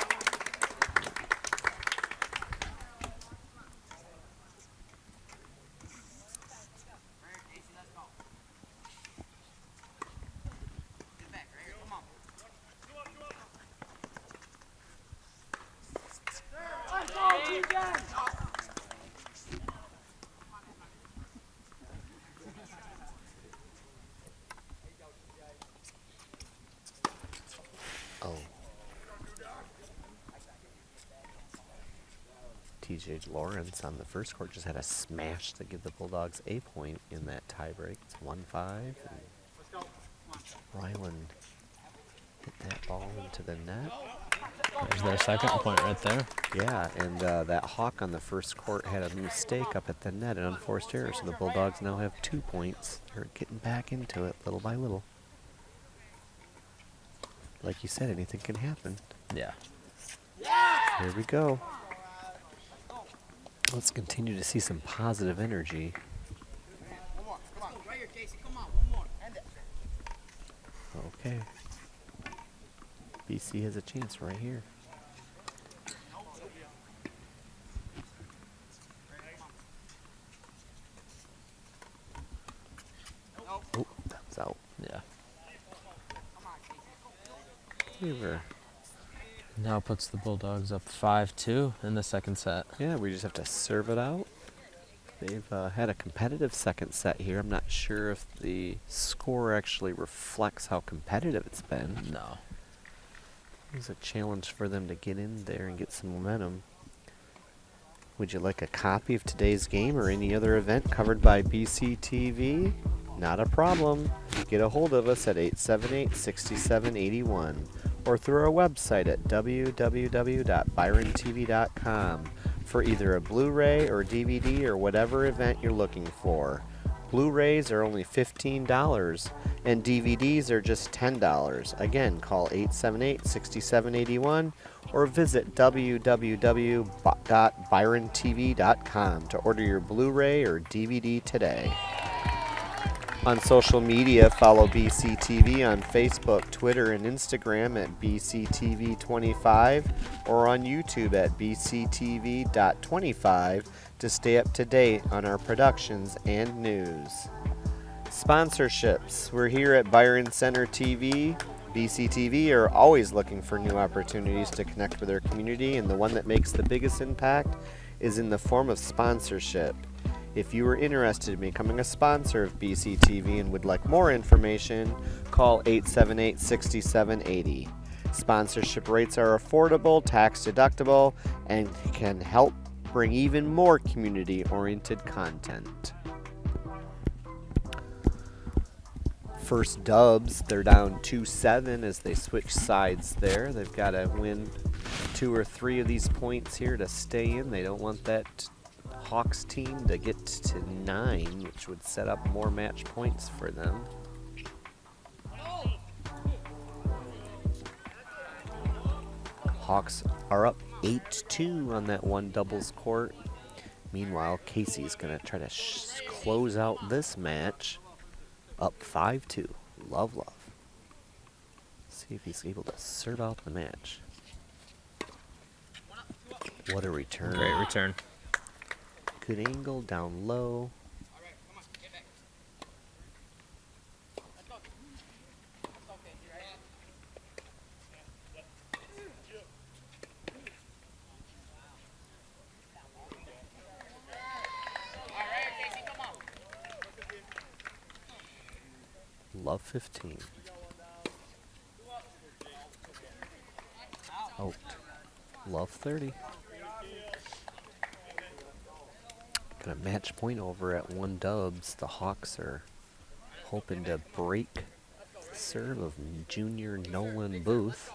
Oh. TJ Lawrence on the first court just had a smash to give the Bulldogs a point in that tiebreak. It's 1-5. Ryland hit that ball into the net. There's their second point right there. Yeah, and that Hawk on the first court had a mistake up at the net, an unforced error, so the Bulldogs now have 2 points. They're getting back into it little by little. Like you said, anything can happen. Yeah. Here we go. Let's continue to see some positive energy. One more. Come on. Right here, Casey. Come on. One more. End it. Okay. BC has a chance right here. Oh, that was out. Yeah. Weaver. Now puts the Bulldogs up 5-2 in the second set. Yeah, we just have to serve it out. They've had a competitive second set here. I'm not sure if the score actually reflects how competitive it's been. No. It was a challenge for them to get in there and get some momentum. Would you like a copy of today's game or any other event covered by BCTV? Not a problem. Get a hold of us at 878-6781 or through our website at www.byrontv.com for either a Blu-ray or DVD or whatever event you're looking for. Blu-rays are only $15 and DVDs are just $10. Again, call 878-6781 or visit www.byrontv.com to order your Blu-ray or DVD today. On social media, follow BCTV on Facebook, Twitter, and Instagram at BCTV25 or on YouTube at BCTV.25 to stay up to date on our productions and news. Sponsorships. We're here at Byron Center TV. BCTV are always looking for new opportunities to connect with their community, and the one that makes the biggest impact is in the form of sponsorship. If you are interested in becoming a sponsor of BCTV and would like more information, call 878-6780. Sponsorship rates are affordable, tax deductible, and can help bring even more community-oriented content. First Dubs, they're down 2-7 as they switch sides there. They've got to win 2 or 3 of these points here to stay in. They don't want that Hawks team to get to 9, which would set up more match points for them. Hawks are up 8-2 on that one doubles court. Meanwhile, Casey's going to try to close out this match up 5-2. Love. See if he's able to serve out the match. What a return. Great return. Good angle, down low. Love 15. Out. Love 30. Got a match point over at 1 Dubs. The Hawks are hoping to break the serve of junior Nolan Booth,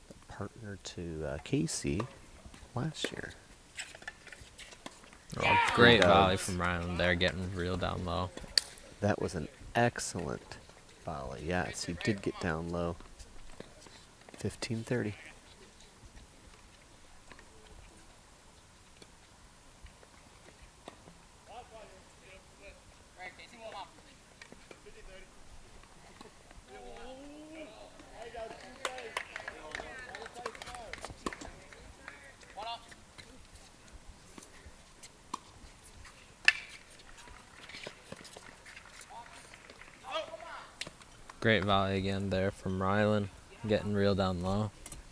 the partner to Casey last year. Oh, great volley from Ryland there, getting real down low. That was an excellent volley. Yes, he did get down low. 15-30. Great volley again there from Ryland, getting real down low.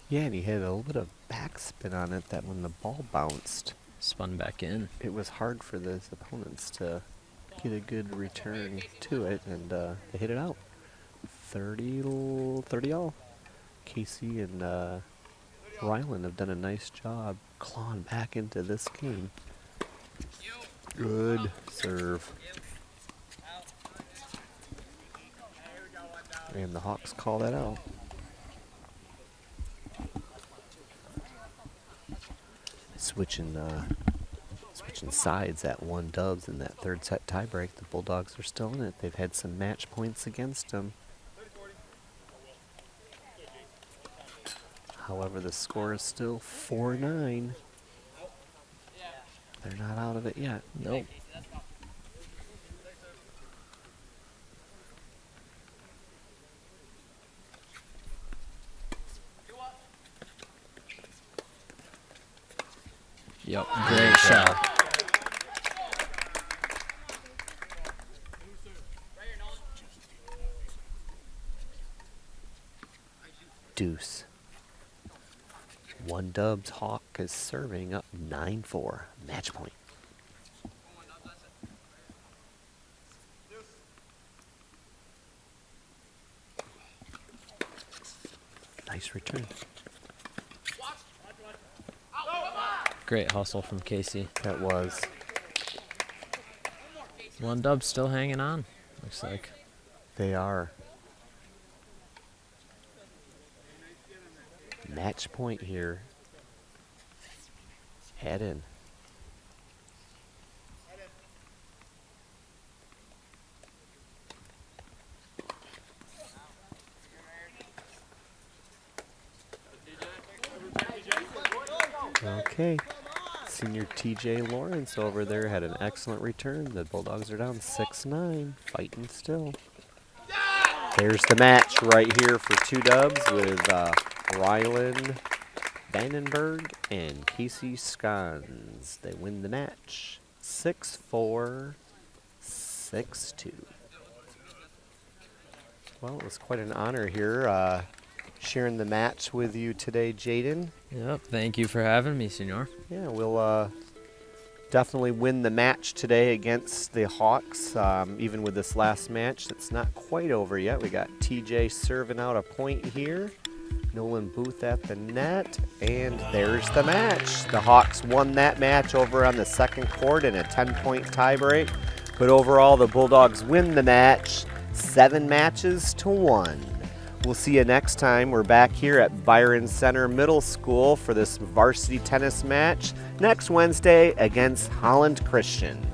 Yeah, and he had a little bit of backspin on it that when the ball bounced, Spun back in. it was hard for his opponents to get a good return to it, and they hit it out. 30 all. Casey and Ryland have done a nice job clawing back into this game. Good serve. And the Hawks call that out. Switching sides at 1 Dubs in that third set tiebreak. The Bulldogs are still in it. They've had some match points against them. However, the score is still 4-9. They're not out of it yet. Nope. Yep, great shot. Deuce. 1 Dubs. Hawk is serving up 9-4. Match point. Nice return. Great hustle from Casey. That was. 1 Dub still hanging on, looks like. They are. Match point here. Head in. Okay. Senior TJ Lawrence over there had an excellent return. The Bulldogs are down 6-9, fighting still. There's the match right here for 2 dubs with Rylan Vandenberg and Casey Scons. They win the match 6-4, 6-2. Well, it was quite an honor here sharing the match with you today, Jaden. Yep. Thank you for having me, Senor. Yeah, we'll definitely win the match today against the Hawks. Even with this last match, it's not quite over yet. We got TJ serving out a point here. Nolan Booth at the net, and there's the match. The Hawks won that match over on the second court in a 10-point tiebreak. But overall, the Bulldogs win the match 7-1. We'll see you next time. We're back here at Byron Center Middle School for this varsity tennis match next Wednesday against Holland Christian.